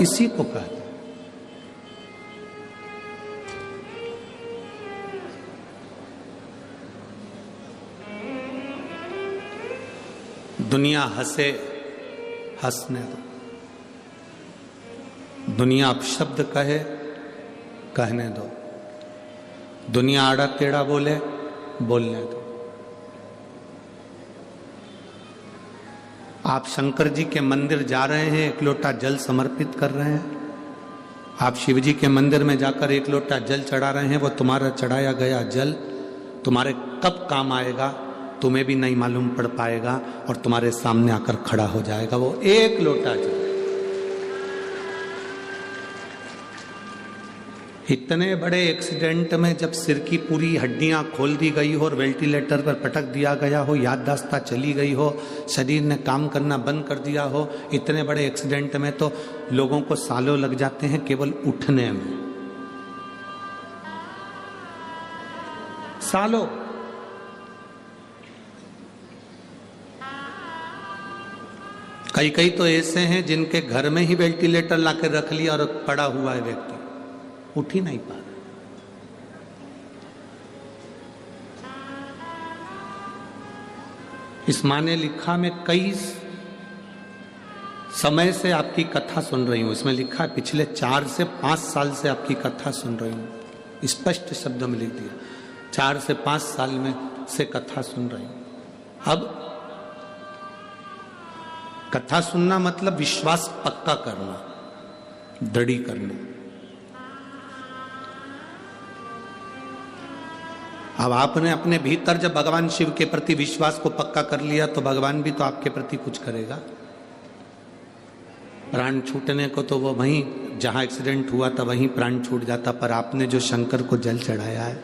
इसी को कहते हैं। दुनिया हंसे, हंसने दो। दुनिया अपशब्द कहे, कहने दो। दुनिया आड़ा टेढ़ा बोले, बोलने दो। आप शंकर जी के मंदिर जा रहे हैं, एक लोटा जल समर्पित कर रहे हैं। आप शिव जी के मंदिर में जाकर एक लोटा जल चढ़ा रहे हैं। वो तुम्हारा चढ़ाया गया जल तुम्हारे कब काम आएगा तुम्हें भी नहीं मालूम पड़ पाएगा, और तुम्हारे सामने आकर खड़ा हो जाएगा वो एक लोटा जल। इतने बड़े एक्सीडेंट में जब सिर की पूरी हड्डियां खोल दी गई हो और वेंटिलेटर पर पटक दिया गया हो, याददाश्त चली गई हो, शरीर ने काम करना बंद कर दिया हो, इतने बड़े एक्सीडेंट में तो लोगों को सालों लग जाते हैं केवल उठने में, सालों। कई कई तो ऐसे हैं जिनके घर में ही वेंटिलेटर लाकर रख लिया और पड़ा हुआ है व्यक्ति, उठ ही नहीं पा रहा। इस माँ ने लिखा, मैं कई समय से आपकी कथा सुन रही हूं। इसमें लिखा है पिछले 4 से 5 साल से आपकी कथा सुन रही हूं। स्पष्ट शब्दों में लिख दिया, 4 से 5 साल में से कथा सुन रही हूं। अब कथा सुनना मतलब विश्वास पक्का करना, दृढ़ी करना। अब आपने अपने भीतर जब भगवान शिव के प्रति विश्वास को पक्का कर लिया तो भगवान भी तो आपके प्रति कुछ करेगा। प्राण छूटने को तो वो वहीं जहां एक्सीडेंट हुआ था वहीं प्राण छूट जाता, पर आपने जो शंकर को जल चढ़ाया है,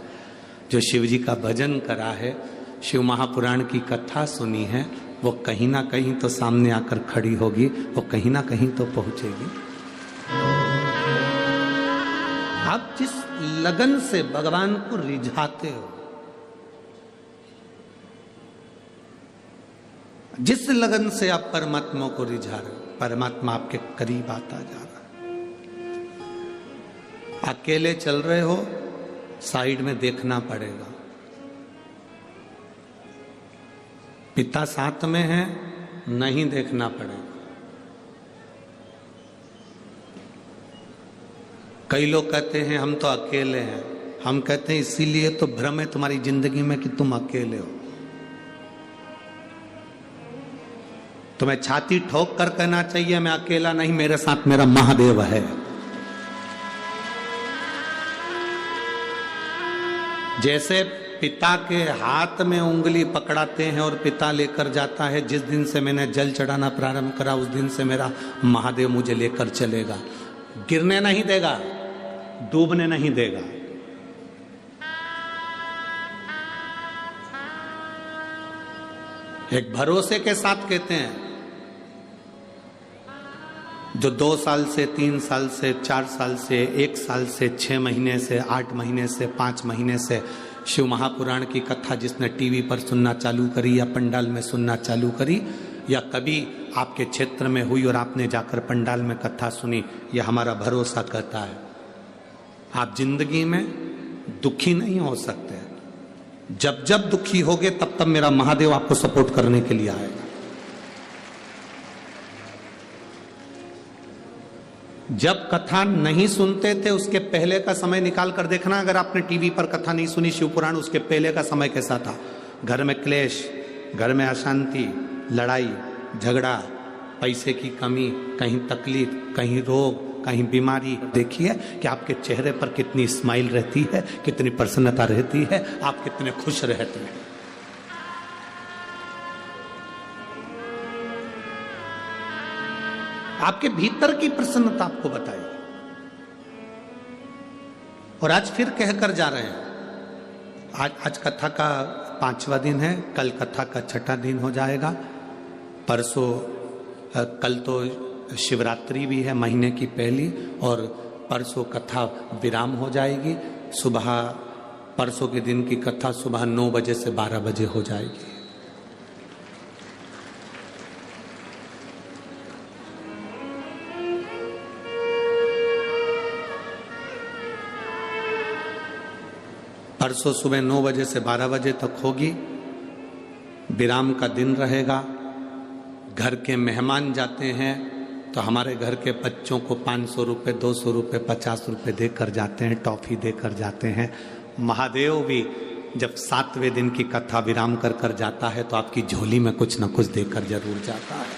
जो शिव जी का भजन करा है, शिव महापुराण की कथा सुनी है, वो कहीं ना कहीं तो सामने आकर खड़ी होगी, वो कहीं ना कहीं तो पहुंचेगी। आप जिस लगन से भगवान को रिझाते हो, जिस लगन से आप परमात्मा को रिझा रहे हो, परमात्मा आपके करीब आता जा रहा है। अकेले चल रहे हो, साइड में देखना पड़ेगा। पिता साथ में है, नहीं देखना पड़ेगा। कई लोग कहते हैं हम तो अकेले हैं। हम कहते हैं इसीलिए तो भ्रम है तुम्हारी जिंदगी में कि तुम अकेले हो। तुम्हें छाती ठोक कर कहना चाहिए मैं अकेला नहीं, मेरे साथ मेरा महादेव है। जैसे पिता के हाथ में उंगली पकड़ाते हैं और पिता लेकर जाता है, जिस दिन से मैंने जल चढ़ाना प्रारंभ करा उस दिन से मेरा महादेव मुझे लेकर चलेगा, गिरने नहीं देगा, डूबने नहीं देगा। एक भरोसे के साथ कहते हैं। जो 2 साल से 3 साल से 4 साल से 1 साल से 6 महीने से 8 महीने से 5 महीने से शिव महापुराण की कथा जिसने टीवी पर सुनना चालू करी या पंडाल में सुनना चालू करी, या कभी आपके क्षेत्र में हुई और आपने जाकर पंडाल में कथा सुनी, यह हमारा भरोसा कहता है आप जिंदगी में दुखी नहीं हो सकते। जब जब दुखी होगे तब तब मेरा महादेव आपको सपोर्ट करने के लिए आएगा। जब कथा नहीं सुनते थे उसके पहले का समय निकाल कर देखना। अगर आपने टीवी पर कथा नहीं सुनी शिव पुराण, उसके पहले का समय कैसा था? घर में क्लेश, घर में अशांति, लड़ाई झगड़ा, पैसे की कमी, कहीं तकलीफ, कहीं रोग, कहीं बीमारी। देखिए कि आपके चेहरे पर कितनी स्माइल रहती है, कितनी प्रसन्नता रहती है, आप कितने खुश रहते हैं। आपके भीतर की प्रसन्नता आपको बताएगी। और आज फिर कहकर जा रहे हैं। आज कथा का 5वां दिन है, कल कथा का 6ठा दिन हो जाएगा। परसों कल तो शिवरात्रि भी है, महीने की पहली, और परसों कथा विराम हो जाएगी। सुबह परसों के दिन की कथा सुबह 9 बजे से 12 बजे हो जाएगी। परसों सुबह 9 बजे से 12 बजे तक होगी। विराम का दिन रहेगा। घर के मेहमान जाते हैं तो हमारे घर के बच्चों को 500 रुपये, 200 रुपये, 50 रुपये देकर जाते हैं, टॉफी देकर जाते हैं। महादेव भी जब 7वें दिन की कथा विराम कर कर जाता है तो आपकी झोली में कुछ न कुछ देकर जरूर जाता है,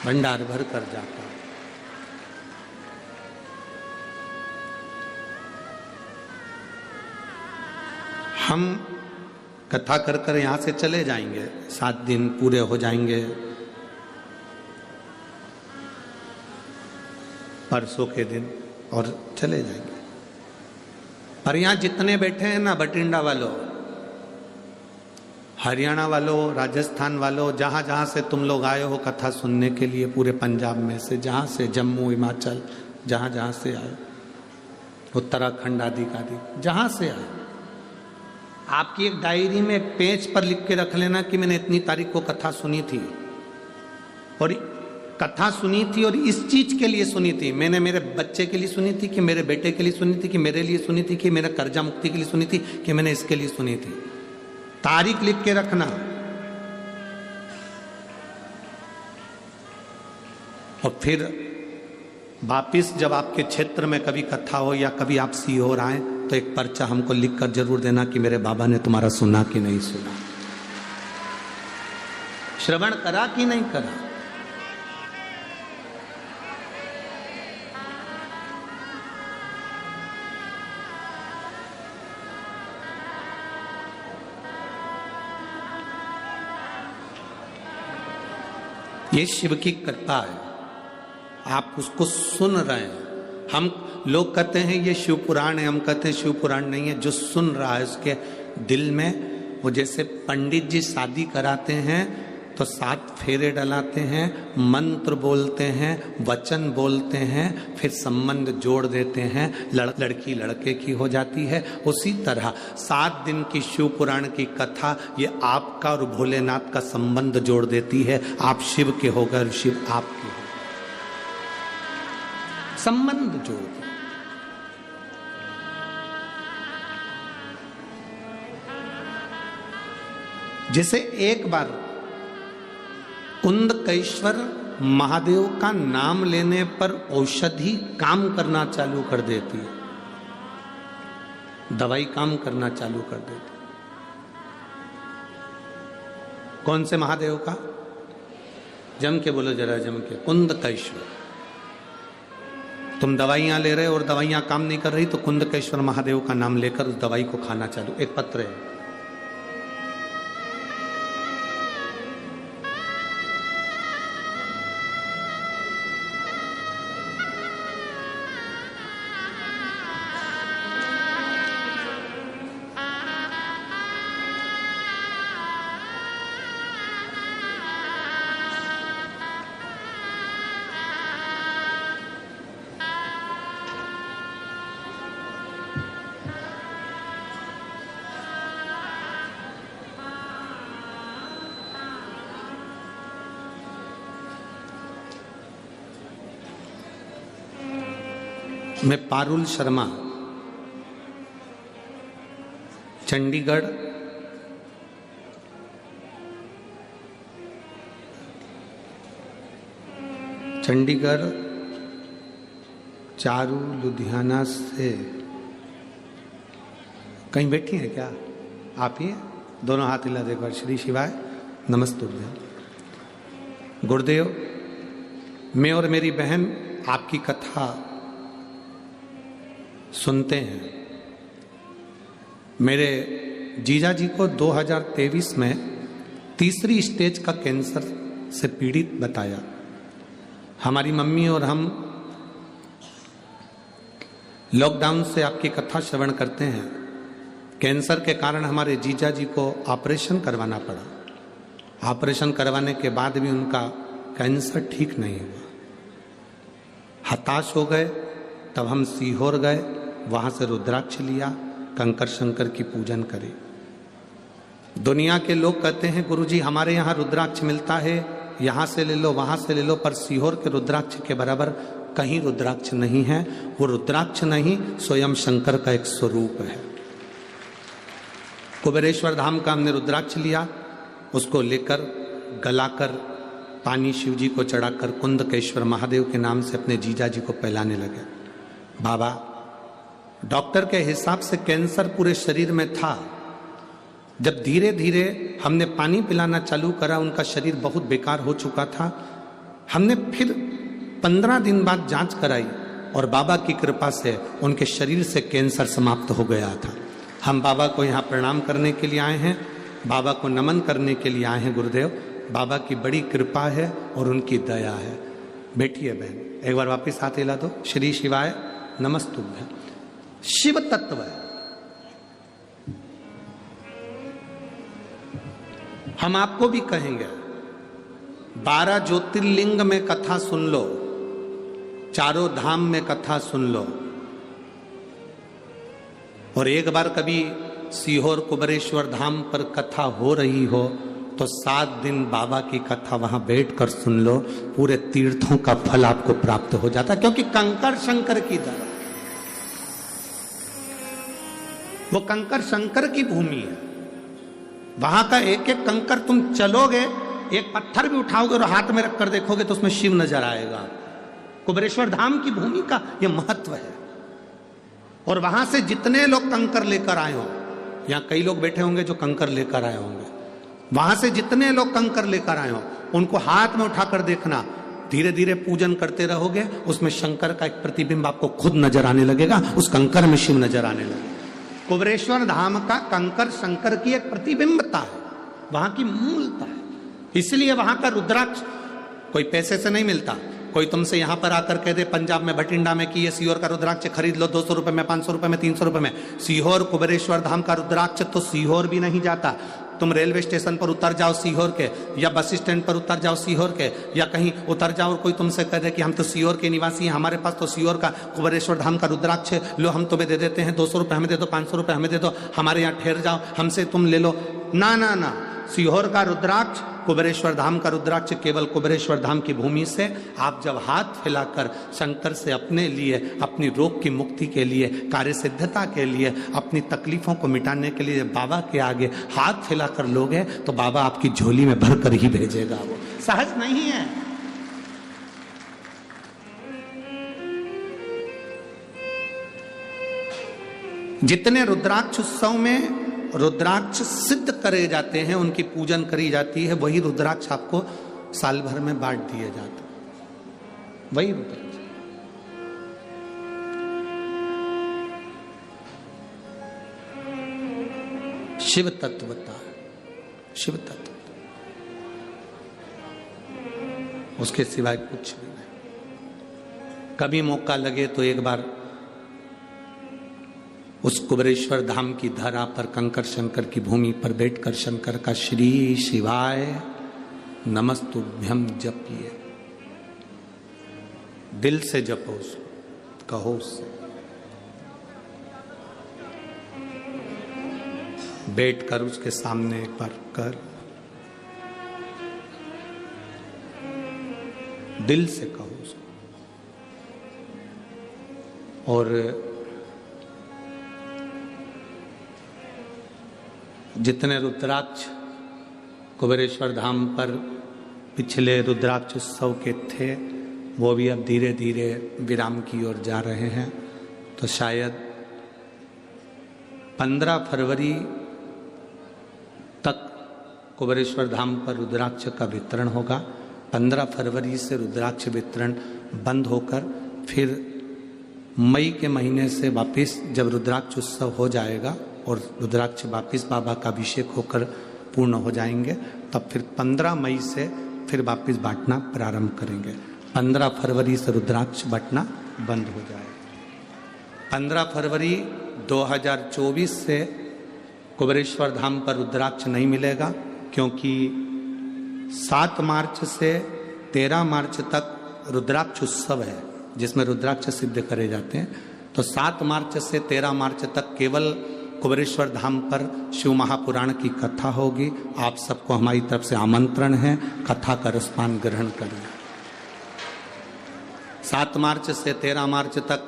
भंडार भर कर जाता है। हम कथा कर कर यहां से चले जाएंगे, 7 दिन पूरे हो जाएंगे परसों के दिन और चले जाएंगे। पर यहां जितने बैठे हैं ना, बठिंडा वालों, हरियाणा वालों, राजस्थान वालों, जहां जहां से तुम लोग आए हो कथा सुनने के लिए, पूरे पंजाब में से, जहां से, जम्मू, हिमाचल, जहां जहां से आए, उत्तराखंड आदि जहां से आए, आपकी एक डायरी में पेज पर लिख के रख लेना कि मैंने इतनी तारीख को कथा सुनी थी, और कथा सुनी थी और इस चीज के लिए सुनी थी। मैंने मेरे बच्चे के लिए सुनी थी, कि मेरे बेटे के लिए सुनी थी, कि मेरे लिए सुनी थी, कि मेरा कर्जा मुक्ति के लिए सुनी थी, कि मैंने इसके लिए सुनी थी। तारीख लिख के रखना। और फिर वापिस जब आपके क्षेत्र में कभी कथा हो या कभी आप सीहोर आए तो एक पर्चा हमको लिख कर जरूर देना कि मेरे बाबा ने तुम्हारा सुना कि नहीं सुना, श्रवण करा कि नहीं करा। ये शिव की कृपा है, आप उसको सुन रहे हैं। हम लोग कहते हैं ये शिव पुराण है, हम कहते हैं शिव पुराण नहीं है। जो सुन रहा है उसके दिल में, वो जैसे पंडित जी शादी कराते हैं तो 7 फेरे डलाते हैं, मंत्र बोलते हैं, वचन बोलते हैं, फिर संबंध जोड़ देते हैं, लड़की लड़के की हो जाती है। उसी तरह 7 दिन की शिव पुराण की कथा ये आपका और भोलेनाथ का संबंध जोड़ देती है। आप शिव के हो गए, शिव आपके हो, संबंध जोड़ दे। जैसे एक बार कुंदकेश्वर महादेव का नाम लेने पर औषधि काम करना चालू कर देती है, दवाई काम करना चालू कर देती। कौन से महादेव का? जम के बोलो जरा, जम के। कुंदकेश्वर। तुम दवाइयां ले रहे हो और दवाइयां काम नहीं कर रही तो कुंदकेश्वर महादेव का नाम लेकर उस दवाई को खाना चालू। एक पत्र है, मैं पारुल शर्मा, चंडीगढ़, चारू लुधियाना से। कहीं बैठी हैं क्या आप? ही दोनों हाथ हिला देकर। श्री शिवाय, नमस्ते गुरुदेव। मैं और मेरी बहन आपकी कथा सुनते हैं। मेरे जीजा जी को 2023 में 3री स्टेज का कैंसर से पीड़ित बताया। हमारी मम्मी और हम लॉकडाउन से आपकी कथा श्रवण करते हैं। कैंसर के कारण हमारे जीजा जी को ऑपरेशन करवाना पड़ा। ऑपरेशन करवाने के बाद भी उनका कैंसर ठीक नहीं हुआ। हताश हो गए, तब हम सीहोर गए, वहां से रुद्राक्ष लिया, कंकर शंकर की पूजन करे। दुनिया के लोग कहते हैं गुरुजी हमारे यहाँ रुद्राक्ष मिलता है, यहाँ से ले लो, वहां से ले लो, पर सीहोर के रुद्राक्ष के बराबर कहीं रुद्राक्ष नहीं है। वो रुद्राक्ष नहीं, स्वयं शंकर का एक स्वरूप है। कुबेरेश्वर धाम का हमने रुद्राक्ष लिया, उसको लेकर गलाकर पानी शिव जी को चढ़ाकर कुंदकेश्वर महादेव के नाम से अपने जीजा जी को पिलाने लगे। बाबा, डॉक्टर के हिसाब से कैंसर पूरे शरीर में था। जब धीरे धीरे हमने पानी पिलाना चालू करा, उनका शरीर बहुत बेकार हो चुका था। हमने फिर 15 दिन बाद जांच कराई और बाबा की कृपा से उनके शरीर से कैंसर समाप्त हो गया था। हम बाबा को यहाँ प्रणाम करने के लिए आए हैं, बाबा को नमन करने के लिए आए हैं। गुरुदेव, बाबा की बड़ी कृपा है और उनकी दया है। बैठिए बहन, एक बार वापिस हाथ हिला दो। श्री शिवाय नमस्तुभ्यं। शिव तत्व है। हम आपको भी कहेंगे, 12 ज्योतिर्लिंग में कथा सुन लो, चारों धाम में कथा सुन लो, और एक बार कभी सीहोर कुबेरेश्वर धाम पर कथा हो रही हो तो 7 दिन बाबा की कथा वहां बैठकर सुन लो, पूरे तीर्थों का फल आपको प्राप्त हो जाता है। क्योंकि कंकर शंकर की दर, वो कंकर शंकर की भूमि है। वहां का एक एक कंकर तुम चलोगे, एक पत्थर भी उठाओगे और हाथ में रखकर देखोगे तो उसमें शिव नजर आएगा। कुबेरेश्वर धाम की भूमि का यह महत्व है। और वहां से जितने लोग कंकर लेकर आए हो, यहां कई लोग बैठे होंगे जो कंकर लेकर आए होंगे, वहां से जितने लोग कंकर लेकर आए हो उनको हाथ में उठाकर देखना, धीरे धीरे पूजन करते रहोगे, उसमें शंकर का एक प्रतिबिंब आपको खुद नजर आने लगेगा, उस कंकर में शिव नजर आने लगेगा। कुबेरेश्वर धाम का कंकर शंकर की एक प्रतिबिंबता है, वहां की मूलता है। इसलिए वहां का रुद्राक्ष कोई पैसे से नहीं मिलता। कोई तुमसे यहां पर आकर कह दे पंजाब में भटिंडा में कि ये सीहोर का रुद्राक्ष खरीद लो 200 रुपए में, 500 रुपए में, 300 रुपए में। सीहोर कुबेरेश्वर धाम का रुद्राक्ष तो सीहोर भी नहीं जाता। तुम रेलवे स्टेशन पर उतर जाओ सीहोर के, या बस स्टैंड पर उतर जाओ सीहोर के, या कहीं उतर जाओ और कोई तुमसे कह दे कि हम तो सीहोर के निवासी हैं, हमारे पास तो सीहोर का कुबेरेश्वर धाम का रुद्राक्ष है, लो हम तुम्हें दे देते हैं, 200 रुपए हमें दे दो, 500 रुपए हमें दे दो, हमारे यहाँ ठहर जाओ, हमसे तुम ले लो। ना ना ना, सीहोर का रुद्राक्ष, कुबेरेश्वर धाम का रुद्राक्ष केवल कुबेरेश्वर धाम की भूमि से आप जब हाथ फैलाकर शंकर से अपने लिए, अपनी रोग की मुक्ति के लिए, कार्य सिद्धता के लिए, अपनी तकलीफों को मिटाने के लिए बाबा के आगे हाथ फैलाकर लोगे तो बाबा आपकी झोली में भर कर ही भेजेगा। वो सहज नहीं है। जितने रुद्राक्ष उत्सव में रुद्राक्ष सिद्ध करे जाते हैं, उनकी पूजन करी जाती है, वही रुद्राक्ष आपको साल भर में बांट दिए जाते हैं। वही रुद्राक्ष शिव तत्वता, शिव तत्व, उसके सिवाय कुछ भी नहीं। कभी मौका लगे तो एक बार उस कुबेरेश्वर धाम की धरा पर कंकर शंकर की भूमि पर बैठकर शंकर का श्री शिवाय नमस्तुभ्यं जपिए। दिल से जपो, उसको कहो, उससे बैठकर उसके सामने एक बार कर दिल से कहो उसको। और जितने रुद्राक्ष कुबेरेश्वर धाम पर पिछले रुद्राक्ष उत्सव के थे, वो भी अब धीरे धीरे विराम की ओर जा रहे हैं। तो शायद 15 फरवरी तक कुबेरेश्वर धाम पर रुद्राक्ष का वितरण होगा। 15 फरवरी से रुद्राक्ष वितरण बंद होकर फिर मई के महीने से वापस जब रुद्राक्ष उत्सव हो जाएगा और रुद्राक्ष वापिस बाबा का अभिषेक होकर पूर्ण हो जाएंगे, तब फिर 15 मई से फिर वापिस बांटना प्रारंभ करेंगे। 15 फरवरी से रुद्राक्ष बांटना बंद हो जाएगा। 15 फरवरी 2024 से कुबेरेश्वर धाम पर रुद्राक्ष नहीं मिलेगा, क्योंकि 7 मार्च से 13 मार्च तक रुद्राक्ष उत्सव है जिसमें रुद्राक्ष सिद्ध करे जाते हैं। तो 7 मार्च से 13 मार्च तक केवल कुबेरेश्वर धाम पर शिव महापुराण की कथा होगी। आप सबको हमारी तरफ से आमंत्रण है, कथा का रसपान ग्रहण करें। 7 मार्च से 13 मार्च तक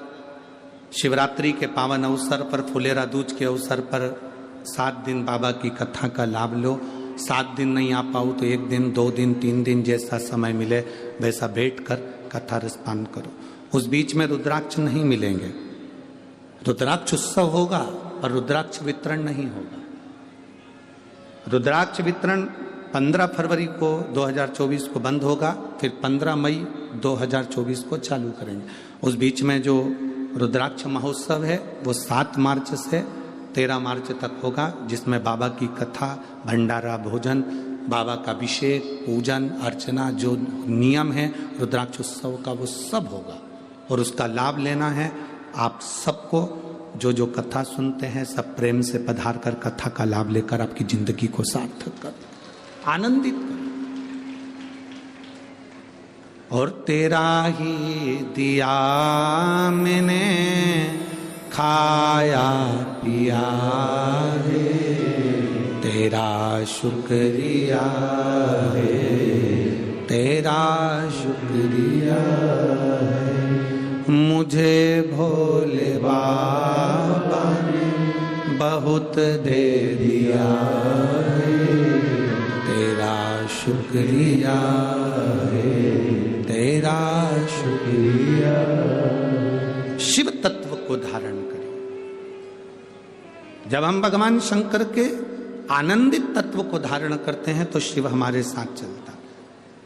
शिवरात्रि के पावन अवसर पर, फुलेरा दूज के अवसर पर 7 दिन बाबा की कथा का लाभ लो। 7 दिन नहीं आ पाओ तो 1 दिन, 2 दिन, 3 दिन, जैसा समय मिले वैसा बैठ कर कथा रसपान करो। उस बीच में रुद्राक्ष नहीं मिलेंगे। रुद्राक्ष उत्सव होगा पर रुद्राक्ष वितरण नहीं होगा। रुद्राक्ष वितरण 15 फरवरी को 2024 को बंद होगा, फिर 15 मई 2024 को चालू करेंगे। उस बीच में जो रुद्राक्ष महोत्सव है वो 7 मार्च से 13 मार्च तक होगा, जिसमें बाबा की कथा, भंडारा, भोजन, बाबा का अभिषेक, पूजन अर्चना, जो नियम है रुद्राक्ष उत्सव का वो सब होगा। और उसका लाभ लेना है आप सबको। जो जो कथा सुनते हैं सब प्रेम से पधार कर कथा का लाभ लेकर आपकी जिंदगी को सार्थक कर, आनंदित कर। और तेरा ही दिया मैंने खाया पिया है, तेरा शुक्रिया है, तेरा शुक्रिया है। मुझे भोले बाबा ने बहुत दे दिया है, तेरा शुक्रिया है, तेरा शुक्रिया। शिव तत्व को धारण करें। जब हम भगवान शंकर के आनंदित तत्व को धारण करते हैं तो शिव हमारे साथ चलता।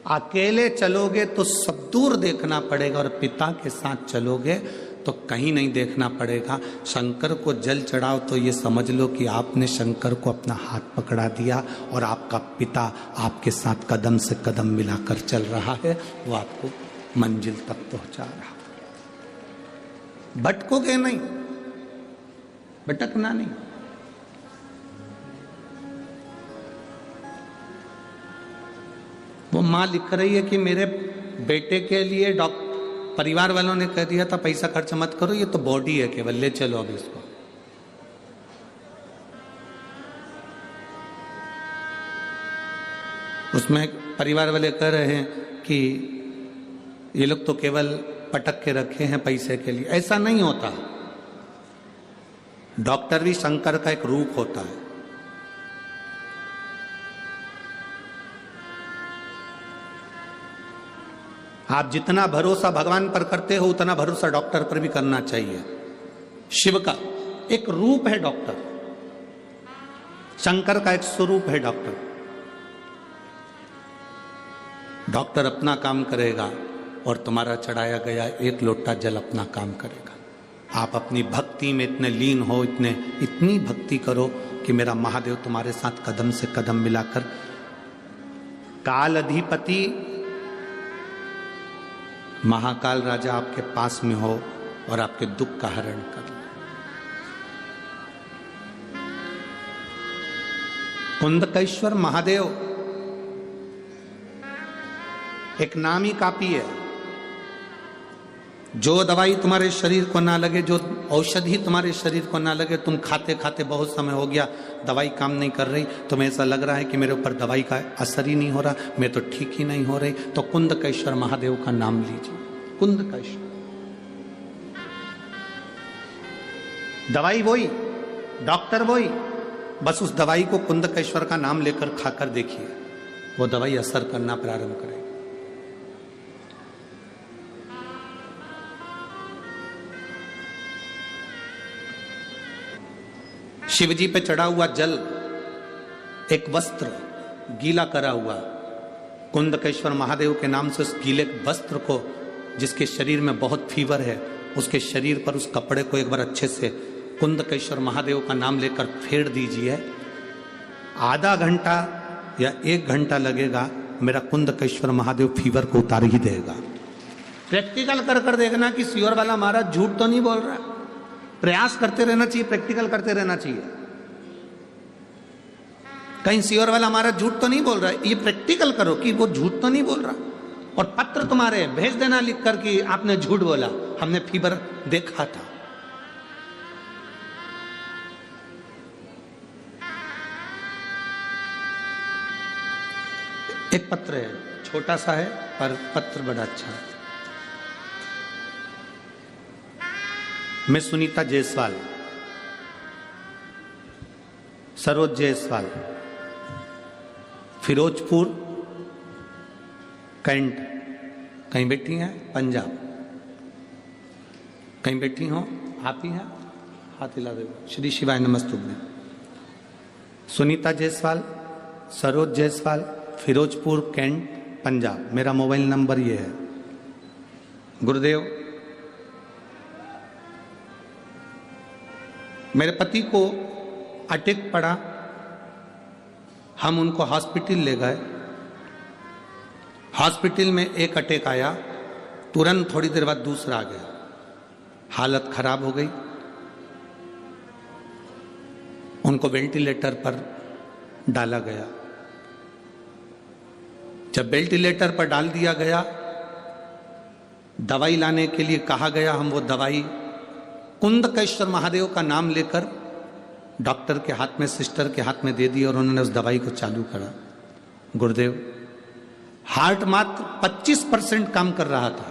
अकेले चलोगे तो सब दूर देखना पड़ेगा और पिता के साथ चलोगे तो कहीं नहीं देखना पड़ेगा। शंकर को जल चढ़ाओ तो ये समझ लो कि आपने शंकर को अपना हाथ पकड़ा दिया और आपका पिता आपके साथ कदम से कदम मिलाकर चल रहा है, वो आपको मंजिल तक पहुंचा रहा। भटकोगे नहीं, भटकना नहीं। वो माँ लिख रही है कि मेरे बेटे के लिए परिवार वालों ने कह दिया था पैसा खर्च मत करो, ये तो बॉडी है केवल, ले चलो अभी इसको। उसमें परिवार वाले कह रहे हैं कि ये लोग तो केवल पटक के रखे हैं पैसे के लिए। ऐसा नहीं होता। डॉक्टर भी शंकर का एक रूप होता है। आप जितना भरोसा भगवान पर करते हो उतना भरोसा डॉक्टर पर भी करना चाहिए। शिव का एक रूप है डॉक्टर, शंकर का एक स्वरूप है डॉक्टर। डॉक्टर अपना काम करेगा और तुम्हारा चढ़ाया गया 1 लोटा जल अपना काम करेगा। आप अपनी भक्ति में इतने लीन हो, इतनी भक्ति करो कि मेरा महादेव तुम्हारे साथ कदम से कदम मिलाकर काल अधिपति महाकाल राजा आपके पास में हो और आपके दुख का हरण कर ले। कुंदकेश्वर महादेव एक नामी कापी है। जो दवाई तुम्हारे शरीर को ना लगे, जो औषधि तुम्हारे शरीर को ना लगे, तुम खाते खाते बहुत समय हो गया, दवाई काम नहीं कर रही, तुम्हें ऐसा लग रहा है कि मेरे ऊपर दवाई का असर ही नहीं हो रहा, मैं तो ठीक ही नहीं हो रही, तो कुंदकेश्वर महादेव का नाम लीजिए। कुंदकेश्वर दवाई वही, डॉक्टर वही, बस उस दवाई को कुंदकेश्वर का नाम लेकर खाकर देखिए, वो दवाई असर करना प्रारंभ करेगी। शिवजी पे चढ़ा हुआ जल, एक वस्त्र गीला करा हुआ, कुंदकेश्वर महादेव के नाम से उस गीले वस्त्र को, जिसके शरीर में बहुत फीवर है, उसके शरीर पर उस कपड़े को एक बार अच्छे से कुंदकेश्वर महादेव का नाम लेकर फेर दीजिए। आधा घंटा या 1 घंटा लगेगा, मेरा कुंदकेश्वर महादेव फीवर को उतार ही देगा। प्रैक्टिकल कर देखना कि सियोर वाला महाराज झूठ तो नहीं बोल रहा। प्रयास करते रहना चाहिए, प्रैक्टिकल करते रहना चाहिए। कहीं सियोर वाला हमारा झूठ तो नहीं बोल रहा है, ये प्रैक्टिकल करो कि वो झूठ तो नहीं बोल रहा। और पत्र तुम्हारे भेज देना लिख कर कि आपने झूठ बोला, हमने फीवर देखा था। एक पत्र है, छोटा सा है पर पत्र बड़ा अच्छा है। मैं सुनीता जायसवाल, सरोज जायसवाल, फिरोजपुर कैंट, कहीं बैठी हैं पंजाब, कहीं बैठी हो आप ही हैं, हाथ हिला दे। श्री शिवाय नमस्तुभ्यं। सुनीता जायसवाल, सरोज जायसवाल, फिरोजपुर कैंट, पंजाब। मेरा मोबाइल नंबर ये है। गुरुदेव, मेरे पति को अटैक पड़ा, हम उनको हॉस्पिटल ले गए। हॉस्पिटल में एक अटैक आया, तुरंत थोड़ी देर बाद दूसरा आ गया, हालत खराब हो गई। उनको वेंटिलेटर पर डाला गया। जब वेंटिलेटर पर डाल दिया गया, दवाई लाने के लिए कहा गया, हम वो दवाई कुंदकेश्वर महादेव का नाम लेकर डॉक्टर के हाथ में, सिस्टर के हाथ में दे दी और उन्होंने उस दवाई को चालू करा। गुरुदेव, हार्ट मात्र 25% काम कर रहा था।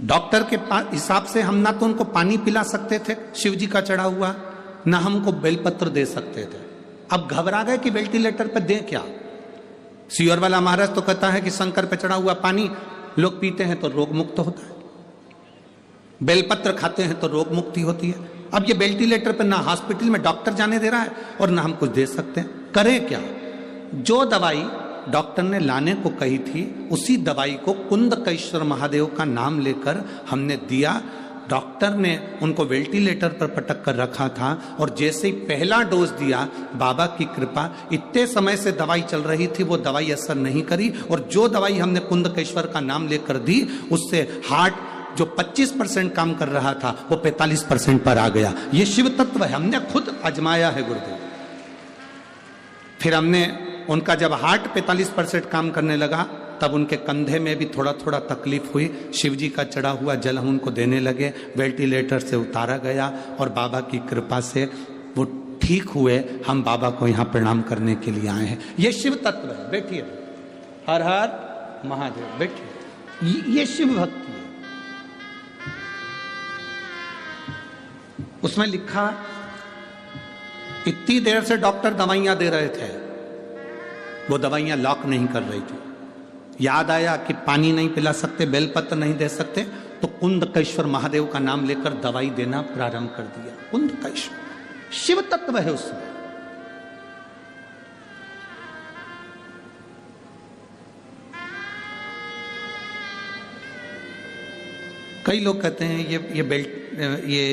डॉक्टर के हिसाब से हम ना तो उनको पानी पिला सकते थे शिव जी का चढ़ा हुआ, ना हमको बेलपत्र दे सकते थे। अब घबरा गए कि वेंटिलेटर पर दें क्या। सीवर वाला महाराज तो कहता है कि शंकर पे चढ़ा हुआ पानी लोग पीते हैं तो रोग मुक्त होता है, बेलपत्र खाते हैं तो रोग मुक्ति होती है। अब ये वेंटिलेटर पर ना हॉस्पिटल में डॉक्टर जाने दे रहा है और ना हम कुछ दे सकते हैं, करें क्या। जो दवाई डॉक्टर ने लाने को कही थी, उसी दवाई को कुंदकेश्वर महादेव का नाम लेकर हमने दिया। डॉक्टर ने उनको वेंटिलेटर पर पटक कर रखा था और जैसे ही पहला डोज दिया, बाबा की कृपा, इतने समय से दवाई चल रही थी, वो दवाई असर नहीं करी और जो दवाई हमने कुंदकेश्वर का नाम लेकर दी, उससे हार्ट जो 25% काम कर रहा था वो 45% पर आ गया। ये शिव तत्व है, हमने खुद आजमाया है गुरुदेव। फिर हमने उनका जब हार्ट 45% काम करने लगा, तब उनके कंधे में भी थोड़ा थोड़ा तकलीफ हुई। शिव जी का चढ़ा हुआ जल हम उनको देने लगे, वेंटिलेटर से उतारा गया और बाबा की कृपा से वो ठीक हुए। हम बाबा को यहाँ प्रणाम करने के लिए आए हैं। ये शिव तत्व है। बैठिए, हर हर महादेव, बैठिए। ये शिव भक्ति है। उसमें लिखा, इतनी देर से डॉक्टर दवाइयां दे रहे थे, वो दवाइयां लॉक नहीं कर रही थी। याद आया कि पानी नहीं पिला सकते, बेलपत्र नहीं दे सकते, तो कुंदकेश्वर महादेव का नाम लेकर दवाई देना प्रारंभ कर दिया। कुंदकेश्वर शिव तत्व है उसमें। कई लोग कहते हैं ये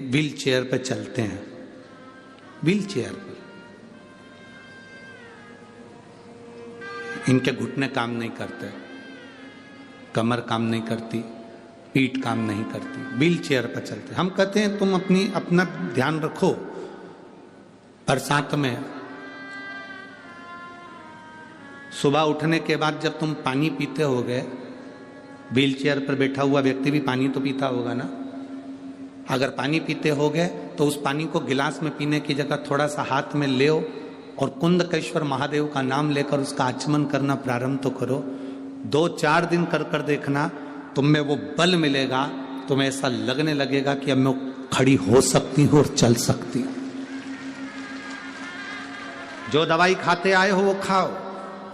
व्हील चेयर पर चलते हैं। व्हील चेयर पर इनके घुटने काम नहीं करते, कमर काम नहीं करती, पीठ काम नहीं करती, व्हील चेयर पर चलते। हम कहते हैं तुम अपना ध्यान रखो। बरसात में सुबह उठने के बाद जब तुम पानी पीते होगे, व्हील चेयर पर बैठा हुआ व्यक्ति भी पानी तो पीता होगा ना। अगर पानी पीते होगे तो उस पानी को गिलास में पीने की जगह थोड़ा सा हाथ में ले और कुंदकेश्वर महादेव का नाम लेकर उसका आचमन करना प्रारंभ तो करो। 2-4 दिन कर कर देखना, तुम में वो बल मिलेगा, तुम्हें ऐसा लगने लगेगा कि अब मैं खड़ी हो सकती हूँ और चल सकती हूँ। जो दवाई खाते आए हो वो खाओ,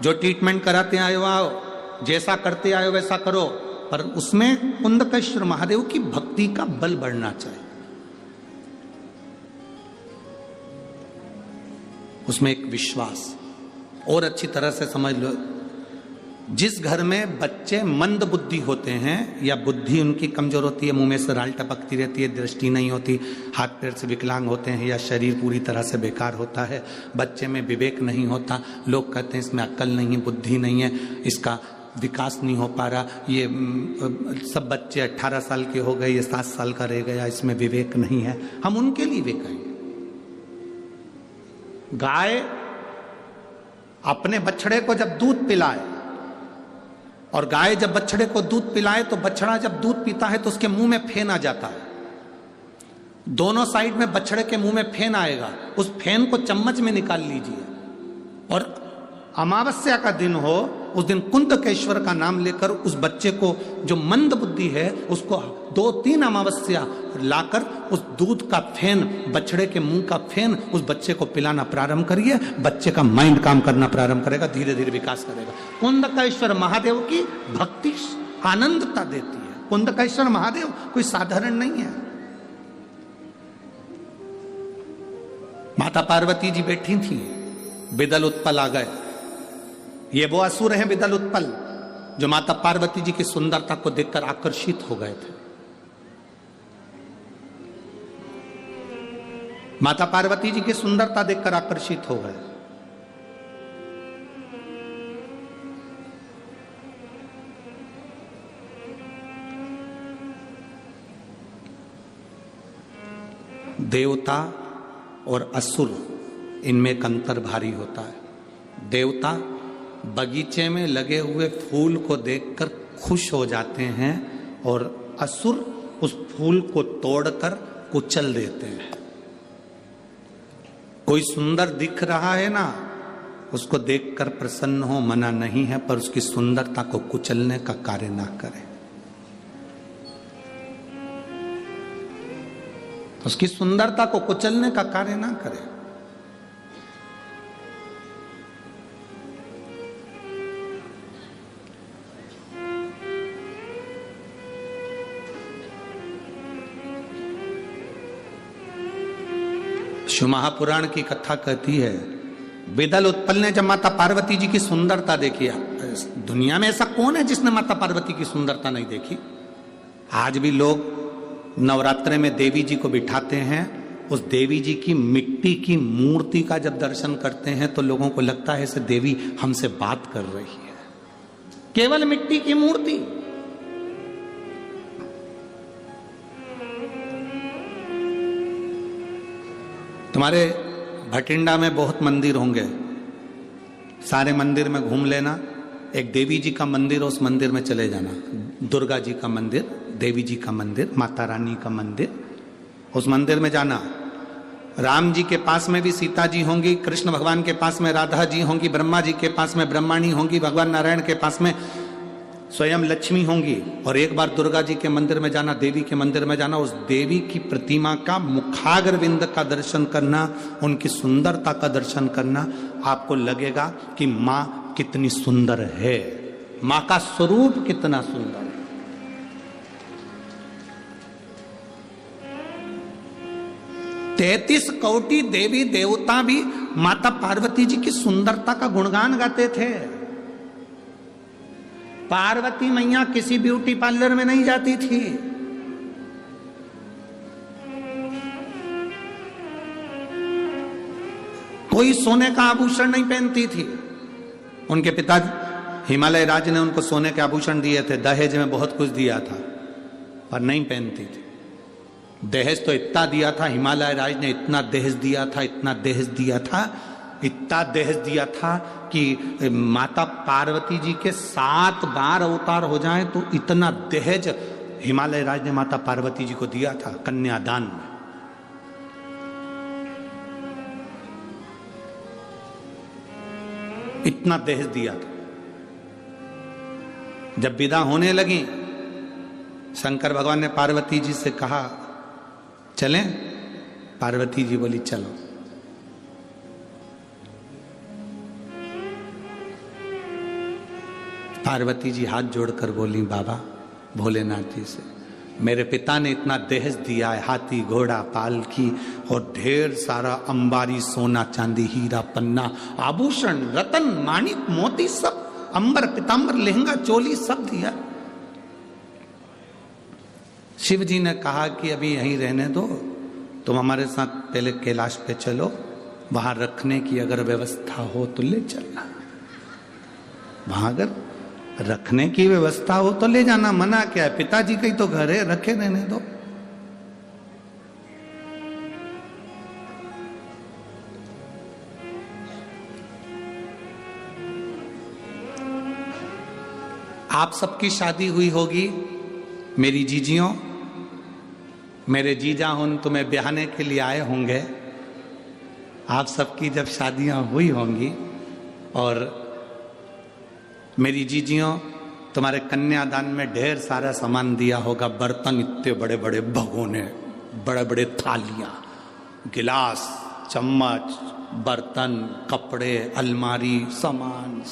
जो ट्रीटमेंट कराते आए हो आओ, जैसा करते आए हो वैसा करो, पर उसमें कुंदकेश्वर महादेव की भक्ति का बल बढ़ना चाहिए। उसमें एक विश्वास। और अच्छी तरह से समझ लो, जिस घर में बच्चे मंद बुद्धि होते हैं या बुद्धि उनकी कमजोर होती है, मुंह में से राल टपकती रहती है, दृष्टि नहीं होती, हाथ पैर से विकलांग होते हैं या शरीर पूरी तरह से बेकार होता है, बच्चे में विवेक नहीं होता, लोग कहते हैं इसमें अक्ल नहीं है, बुद्धि नहीं है, इसका विकास नहीं हो पा रहा, ये सब बच्चे 18 साल के हो गए, ये 7 साल का रह गया, इसमें विवेक नहीं है। हम उनके लिए भी कहेंगे, गाय अपने बछड़े को जब दूध पिलाए, और गाय जब बछड़े को दूध पिलाए तो बछड़ा जब दूध पीता है तो उसके मुंह में फेन आ जाता है। दोनों साइड में बछड़े के मुंह में फेन आएगा, उस फेन को चम्मच में निकाल लीजिए और अमावस्या का दिन हो उस दिन कुंदकेश्वर का नाम लेकर उस बच्चे को, जो मंद बुद्धि है, उसको 2-3 अमावस्या लाकर उस दूध का फेन, बछड़े के मुंह का फेन उस बच्चे को पिलाना प्रारंभ करिए। बच्चे का माइंड काम करना प्रारंभ करेगा, धीरे धीरे विकास करेगा। कुंदकेश्वर महादेव की भक्ति आनंदता देती है। कुंदकेश्वर महादेव कोई साधारण नहीं है। माता पार्वती जी बैठी थी, बिदल उत्पल आ गए। ये वो असुर हैं बिदल उत्पल, जो माता पार्वती जी की सुंदरता को देखकर आकर्षित हो गए थे। माता पार्वती जी की सुंदरता देखकर आकर्षित हो गए। देवता और असुर, इनमें एक अंतर भारी होता है। देवता बगीचे में लगे हुए फूल को देखकर खुश हो जाते हैं और असुर उस फूल को तोड़कर कुचल देते हैं। कोई सुंदर दिख रहा है ना, उसको देखकर प्रसन्न हो, मना नहीं है, पर उसकी सुंदरता को कुचलने का कार्य ना करें। उसकी सुंदरता को कुचलने का कार्य ना करें। शिव महापुराण की कथा कहती है, बिदल उत्पल ने जब माता पार्वती जी की सुंदरता देखी, दुनिया में ऐसा कौन है जिसने माता पार्वती की सुंदरता नहीं देखी? आज भी लोग नवरात्रे में देवी जी को बिठाते हैं। उस देवी जी की मिट्टी की मूर्ति का जब दर्शन करते हैं तो लोगों को लगता है जैसे देवी हमसे बात कर रही है। केवल मिट्टी की मूर्ति। तुम्हारे भटिंडा में बहुत मंदिर होंगे, सारे मंदिर में घूम लेना। एक देवी जी का मंदिर, उस मंदिर में चले जाना। दुर्गा जी का मंदिर, देवी जी का मंदिर, माता रानी का मंदिर, उस मंदिर में जाना। राम जी के पास में भी सीता जी होंगी, कृष्ण भगवान के पास में राधा जी होंगी, ब्रह्मा जी के पास में ब्रह्माणी होंगी, भगवान नारायण के पास में स्वयं लक्ष्मी होंगी। और एक बार दुर्गा जी के मंदिर में जाना, देवी के मंदिर में जाना, उस देवी की प्रतिमा का मुखाग्रविंद का दर्शन करना, उनकी सुंदरता का दर्शन करना। आपको लगेगा कि माँ कितनी सुंदर है, माँ का स्वरूप कितना सुंदर है। तैतीस कोटि देवी देवता भी माता पार्वती जी की सुंदरता का गुणगान गाते थे। पार्वती मैया किसी ब्यूटी पार्लर में नहीं जाती थी। कोई सोने का आभूषण नहीं पहनती थी। उनके पिता हिमालय राज ने उनको सोने के आभूषण दिए थे, दहेज में बहुत कुछ दिया था, पर नहीं पहनती थी। दहेज तो इतना दिया था, हिमालय राज ने इतना दहेज दिया था, इतना दहेज दिया था, इतना दहेज दिया था कि माता पार्वती जी के 7 बार अवतार हो जाएं तो इतना दहेज हिमालय राज ने माता पार्वती जी को दिया था कन्यादान में। इतना दहेज दिया था। जब विदा होने लगी, शंकर भगवान ने पार्वती जी से कहा चलें? पार्वती जी बोली चलो। पार्वती जी हाथ जोड़कर बोली, बाबा भोलेनाथ जी से, मेरे पिता ने इतना दहेज दिया है, हाथी घोड़ा पालकी और ढेर सारा अंबारी सोना चांदी हीरा पन्ना आभूषण रतन माणिक मोती सब, अंबर पीतांबर लहंगा चोली सब दिया। शिव जी ने कहा कि अभी यहीं रहने दो, तुम हमारे साथ पहले कैलाश पे चलो, वहां रखने की अगर व्यवस्था हो तो ले चलना। वहां अगर रखने की व्यवस्था हो तो ले जाना, मना क्या है? पिताजी का ही तो घर है, रखे रहने दो। आप सबकी शादी हुई होगी, मेरी जीजियों, मेरे जीजा उन तुम्हें ब्याहने के लिए आए होंगे। आप सबकी जब शादियां हुई होंगी और मेरी जीजियों, तुम्हारे कन्यादान में ढेर सारा सामान दिया होगा, बर्तन इतने बड़े बड़े भगोने, बड़े बड़े थालियां, गिलास, चम्मच, बर्तन, कपड़े, अलमारी, सामान,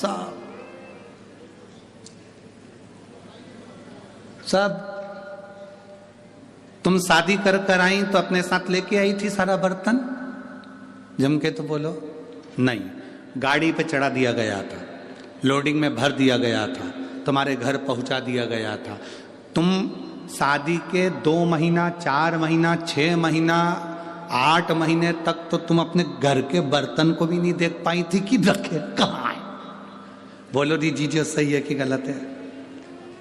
सब तुम शादी कर कर आई तो अपने साथ लेके आई थी सारा बर्तन? जम के तो बोलो। नहीं, गाड़ी पे चढ़ा दिया गया था, लोडिंग में भर दिया गया था, तुम्हारे घर पहुंचा दिया गया था। तुम शादी के 2 महीना, 4 महीना, 6 महीना, 8 महीने तक तो तुम अपने घर के बर्तन को भी नहीं देख पाई थी कि रखे कहाँ है। बोलो दीजिए, सही है कि गलत है?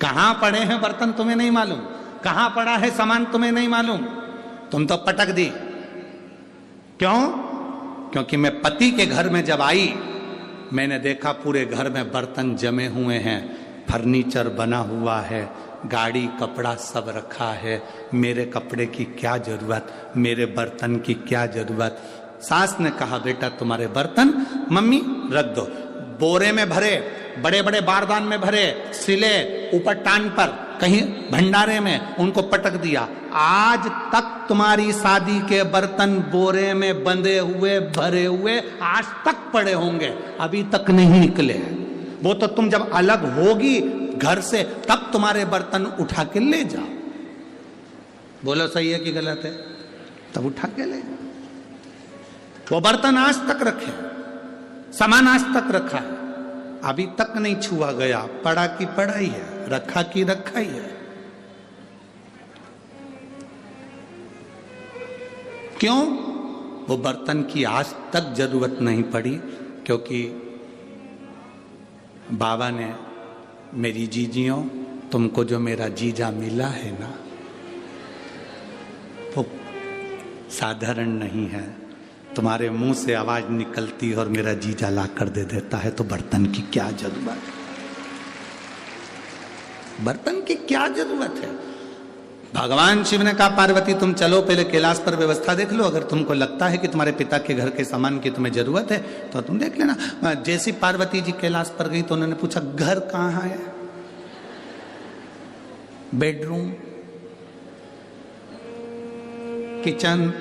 कहां पड़े हैं बर्तन तुम्हें नहीं मालूम, कहां पड़ा है सामान तुम्हें नहीं मालूम, तुम तो पटक दी। क्यों? क्योंकि मैं पति के घर में जब आई, मैंने देखा पूरे घर में बर्तन जमे हुए हैं, फर्नीचर बना हुआ है, गाड़ी, कपड़ा सब रखा है। मेरे कपड़े की क्या जरूरत, मेरे बर्तन की क्या जरूरत? सास ने कहा, बेटा तुम्हारे बर्तन मम्मी रख दो, बोरे में भरे, बड़े बड़े बारदान में भरे, सिले, ऊपर टान पर, कहीं भंडारे में, उनको पटक दिया। आज तक तुम्हारी शादी के बर्तन बोरे में बंधे हुए, भरे हुए आज तक पड़े होंगे, अभी तक नहीं निकले। वो तो तुम जब अलग होगी घर से, तब तुम्हारे बर्तन उठा के ले जाओ। बोलो सही है कि गलत है? तब उठा के ले जाओ। वो बर्तन आज तक रखे, सामान आज तक रखा है, अभी तक नहीं छुआ गया। पड़ा की पड़ा ही है, रखा की रखा ही है। क्यों? वो बर्तन की आज तक जरूरत नहीं पड़ी, क्योंकि बाबा ने, मेरी जीजियों, तुमको जो मेरा जीजा मिला है ना, वो साधारण नहीं है। तुम्हारे मुंह से आवाज निकलती और मेरा जीजा ला कर दे देता है, तो बर्तन की क्या जरूरत? बर्तन की क्या जरूरत है? भगवान शिव ने कहा, पार्वती तुम चलो पहले कैलाश पर व्यवस्था देख लो, अगर तुमको लगता है कि तुम्हारे पिता के घर के सामान की तुम्हें जरूरत है तो तुम देख लेना। जैसी पार्वती जी कैलाश पर गई तो उन्होंने पूछा, घर कहाँ है? Bedroom, kitchen,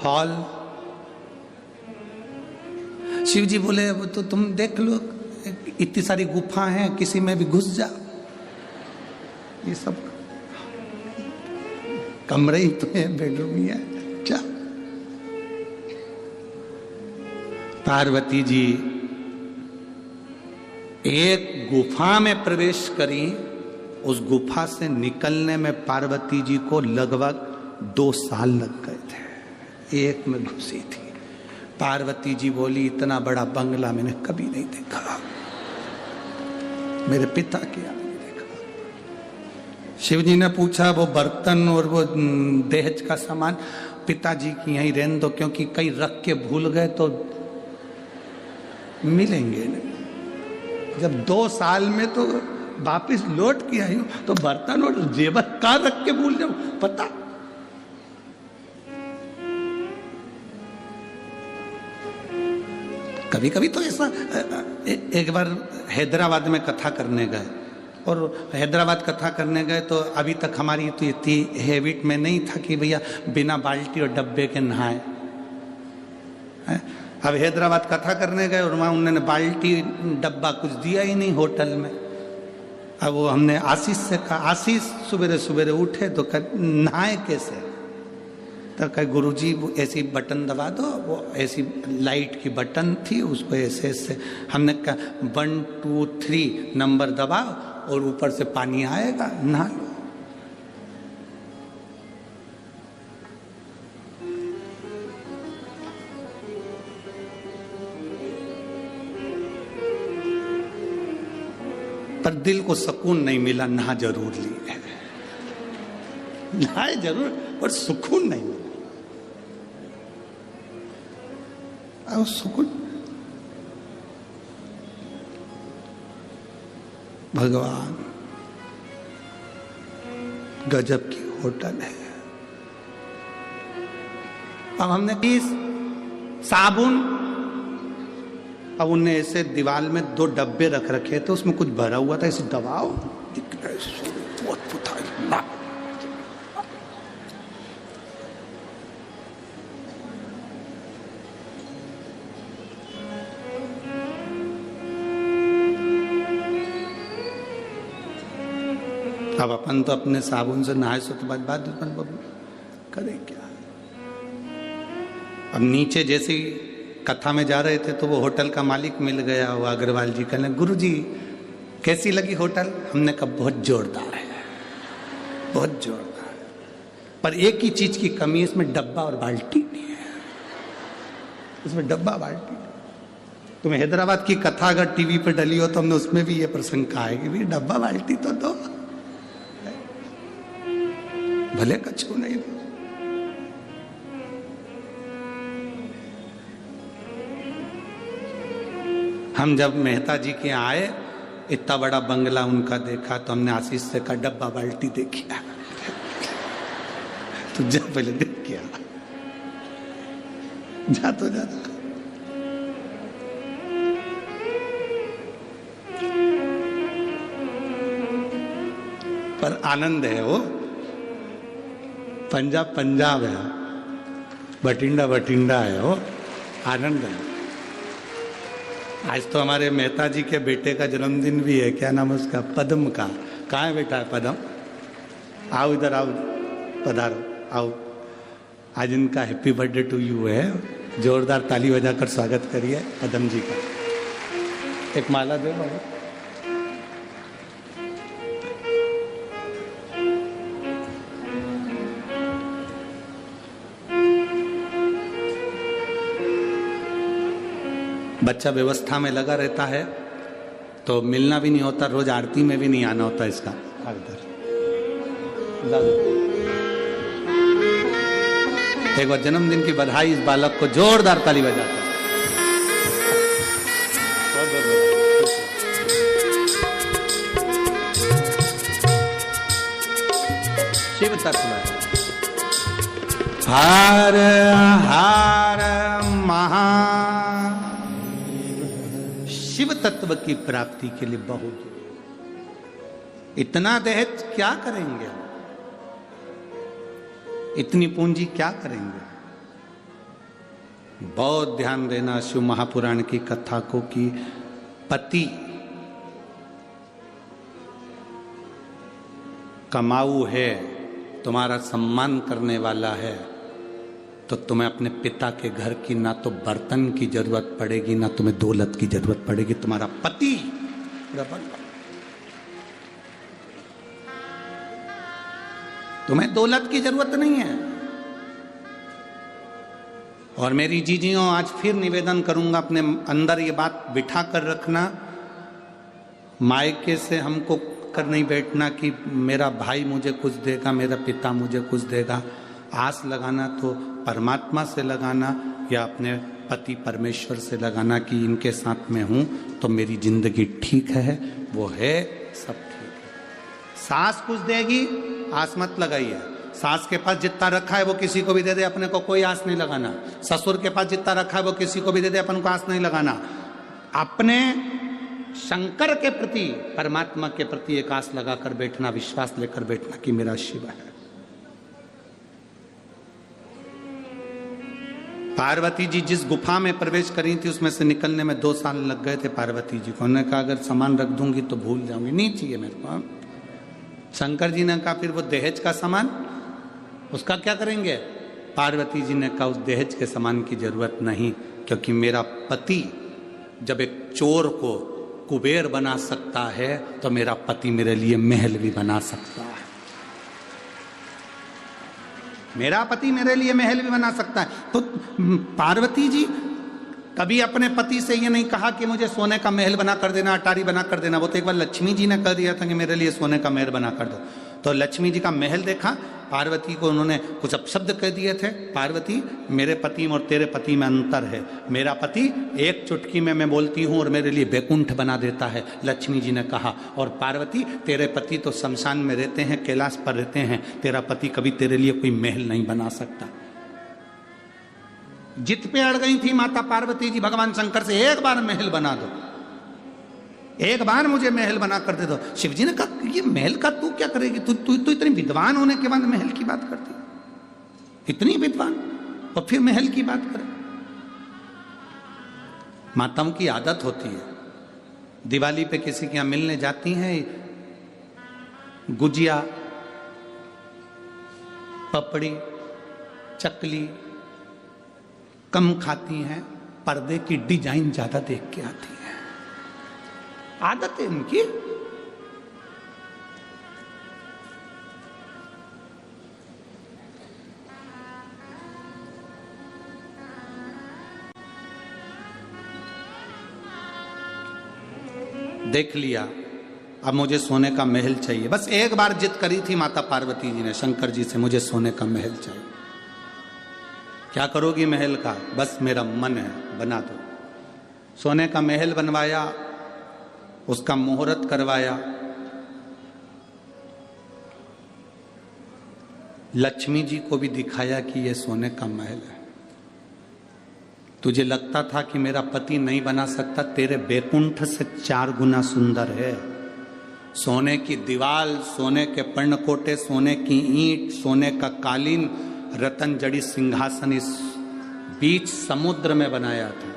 hall? Shiv ji बोले, वो तो तुम देख लो, इतनी सारी गुफा हैं, किसी में भी घुस जा, ये सब कमरे ही तो है, बेडरूम ही है, क्या? पार्वती जी एक गुफा में प्रवेश करी, उस गुफा से निकलने में पार्वती जी को लगभग 2 साल लग गए थे, एक में घुसी थी। पार्वती जी बोली, इतना बड़ा बंगला मैंने कभी नहीं देखा, मेरे पिता के यहाँ नहीं देखा। शिवजी ने पूछा, वो बर्तन और वो दहेज का सामान पिताजी की यहीं रहने दो, क्योंकि कहीं रख के भूल गए तो मिलेंगे नहीं। जब 2 साल में तो वापिस लौट के आई हूं, तो बर्तन और जेवर कहाँ रख के भूल जाऊं, पता? कभी कभी तो ऐसा, एक बार हैदराबाद में कथा करने गए, और हैदराबाद कथा करने गए तो अभी तक हमारी तो इतनी हैबिट में नहीं था कि भैया बिना बाल्टी और डब्बे के नहाए। अब हैदराबाद कथा करने गए और वहाँ उन्होंने बाल्टी डब्बा कुछ दिया ही नहीं होटल में। अब वो हमने आशीष से कहा, आशीष सुबेरे सुबेरे उठे तो नहाए कैसे? तो कहे, गुरुजी वो ऐसी बटन दबा दो, वो ऐसी लाइट की बटन थी, उसको ऐसे ऐसे। हमने कहा 1 2 3 नंबर दबाओ और ऊपर से पानी आएगा, नहा लो। पर दिल को सुकून नहीं मिला, नहा जरूर ली, नहाए जरूर, पर सुकून नहीं मिला। अब सुकून, भगवान गजब की होटल है। अब हमने 20 साबुन अब उनने ऐसे दीवार में 2 डब्बे रख रखे थे, उसमें कुछ भरा हुआ था, ऐसे दबाओ दिख रहा है, बहुत पुता। अब अपन तो अपने साबुन से नहाए सो तो बाद करें क्या। अब नीचे जैसे ही कथा में जा रहे थे तो वो होटल का मालिक मिल गया, वो अग्रवाल जी कहने, गुरुजी कैसी लगी होटल? हमने कहा बहुत जोरदार है, बहुत जोरदार है, पर एक ही चीज की कमी है, इसमें डब्बा और बाल्टी नहीं है, इसमें डब्बा बाल्टी। तुम्हें हैदराबाद की कथा अगर टीवी पर डली हो तो हमने उसमें भी ये प्रसंग कहा है कि भाई डब्बा बाल्टी तो दो, भले कछु नहीं दो। हम जब मेहता जी के आए, इतना बड़ा बंगला उनका देखा तो हमने आशीष से कहा डब्बा बाल्टी देखिए, तो जा पहले देख के आ, जा तो जा। पर आनंद है, वो पंजाब पंजाब है, बठिंडा बठिंडा है, वो आनंद है। आज तो हमारे मेहता जी के बेटे का जन्मदिन भी है, क्या नाम है उसका, पद्म का। कहाँ है बेटा पद्म? आओ इधर आओ, पधारो आओ। आज इनका हैप्पी बर्थडे टू यू है, जोरदार ताली बजाकर स्वागत करिए पद्म जी का। एक माला दो बाबू। बच्चा व्यवस्था में लगा रहता है तो मिलना भी नहीं होता, रोज आरती में भी नहीं आना होता इसका। एक बार जन्मदिन की बधाई इस बालक को, जोरदार ताली बजाता। शिव तत्व हर हर महा, शिव तत्व की प्राप्ति के लिए बहुत, इतना दहेज क्या करेंगे, इतनी पूंजी क्या करेंगे। बहुत ध्यान देना शिव महापुराण की कथा को कि पति कमाऊ है, तुम्हारा सम्मान करने वाला है, तो तुम्हें अपने पिता के घर की ना तो बर्तन की जरूरत पड़ेगी, ना तुम्हें दौलत की जरूरत पड़ेगी। तुम्हारा पति, तुम्हें दौलत की जरूरत नहीं है। और मेरी जीजियों, आज फिर निवेदन करूंगा, अपने अंदर ये बात बिठा कर रखना, मायके से हमको कर नहीं बैठना कि मेरा भाई मुझे कुछ देगा, मेरा पिता मुझे कुछ देगा। आस लगाना तो परमात्मा से लगाना या अपने पति परमेश्वर से लगाना कि इनके साथ में हूं तो मेरी जिंदगी ठीक है, वो है, सब ठीक है। सास कुछ देगी, आस मत लगाइए। सास के पास जितना रखा है वो किसी को भी दे दे, अपने को कोई आस नहीं लगाना। ससुर के पास जितना रखा है वो किसी को भी दे दे, अपन को आस नहीं लगाना। अपने शंकर के प्रति, परमात्मा के प्रति एक आस लगाकर बैठना, विश्वास लेकर बैठना कि मेरा शिव है। पार्वती जी जिस गुफा में प्रवेश करी थी उसमें से निकलने में 2 साल लग गए थे पार्वती जी को। उन्होंने कहा अगर सामान रख दूंगी तो भूल जाऊंगी, नहीं चाहिए मेरे को। शंकर जी ने कहा फिर वो दहेज का सामान, उसका क्या करेंगे? पार्वती जी ने कहा उस दहेज के सामान की जरूरत नहीं, क्योंकि मेरा पति जब एक चोर को कुबेर बना सकता है तो मेरा पति मेरे लिए महल भी बना सकता है। मेरा पति मेरे लिए महल भी बना सकता है। तो पार्वती जी कभी अपने पति से ये नहीं कहा कि मुझे सोने का महल बना कर देना, अटारी बना कर देना। वो तो एक बार लक्ष्मी जी ने कह दिया था कि मेरे लिए सोने का महल बना कर दो। तो लक्ष्मी जी का महल देखा, पार्वती को उन्होंने कुछ अपशब्द कह दिए थे। पार्वती, मेरे पति और तेरे पति में अंतर है। मेरा पति एक चुटकी में मैं बोलती हूँ और मेरे लिए बैकुंठ बना देता है, लक्ष्मी जी ने कहा। और पार्वती, तेरे पति तो शमशान में रहते हैं, कैलाश पर रहते हैं, तेरा पति कभी तेरे लिए कोई महल नहीं बना सकता। जित पे अड़ गई थी माता पार्वती जी भगवान शंकर से, एक बार महल बना दो, एक बार मुझे महल बना कर दे दो। शिव जी ने कहा ये महल का तू क्या करेगी, तू इतनी विद्वान होने के बाद महल की बात करती, इतनी विद्वान और फिर महल की बात करे। माताओं की आदत होती है, दिवाली पे किसी के यहां मिलने जाती हैं, गुजिया, पपड़ी, चकली कम खाती हैं, पर्दे की डिजाइन ज्यादा देख के आती हैं। आदत है इनकी। देख लिया, अब मुझे सोने का महल चाहिए। बस एक बार जिद करी थी माता पार्वती जी ने शंकर जी से, मुझे सोने का महल चाहिए। क्या करोगी महल का? बस मेरा मन है, बना दो। सोने का महल बनवाया, उसका मुहूर्त करवाया, लक्ष्मी जी को भी दिखाया कि यह सोने का महल है। तुझे लगता था कि मेरा पति नहीं बना सकता, तेरे बैकुंठ से 4 गुना सुंदर है। सोने की दीवाल, सोने के पर्णकोटे, सोने की ईंट, सोने का कालीन, रतन जड़ी सिंहासन इस बीच समुद्र में बनाया था।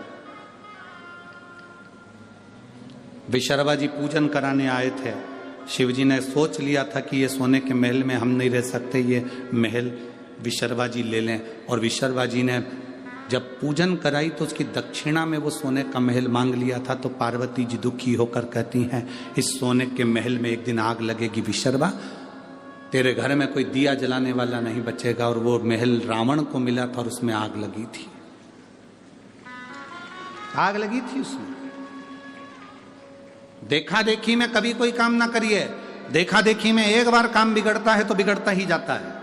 विशर्वा जी पूजन कराने आए थे। शिव जी ने सोच लिया था कि ये सोने के महल में हम नहीं रह सकते, ये महल विशर्वा जी ले लें। और विशर्वा जी ने जब पूजन कराई तो उसकी दक्षिणा में वो सोने का महल मांग लिया था। तो पार्वती जी दुखी होकर कहती हैं, इस सोने के महल में एक दिन आग लगेगी विशर्वा, तेरे घर में कोई दिया जलाने वाला नहीं बचेगा। और वो महल रावण को मिला था और उसमें आग लगी थी, आग लगी थी उसमें। देखा देखी में कभी कोई काम ना करिए, देखा देखी में एक बार काम बिगड़ता है तो बिगड़ता ही जाता है।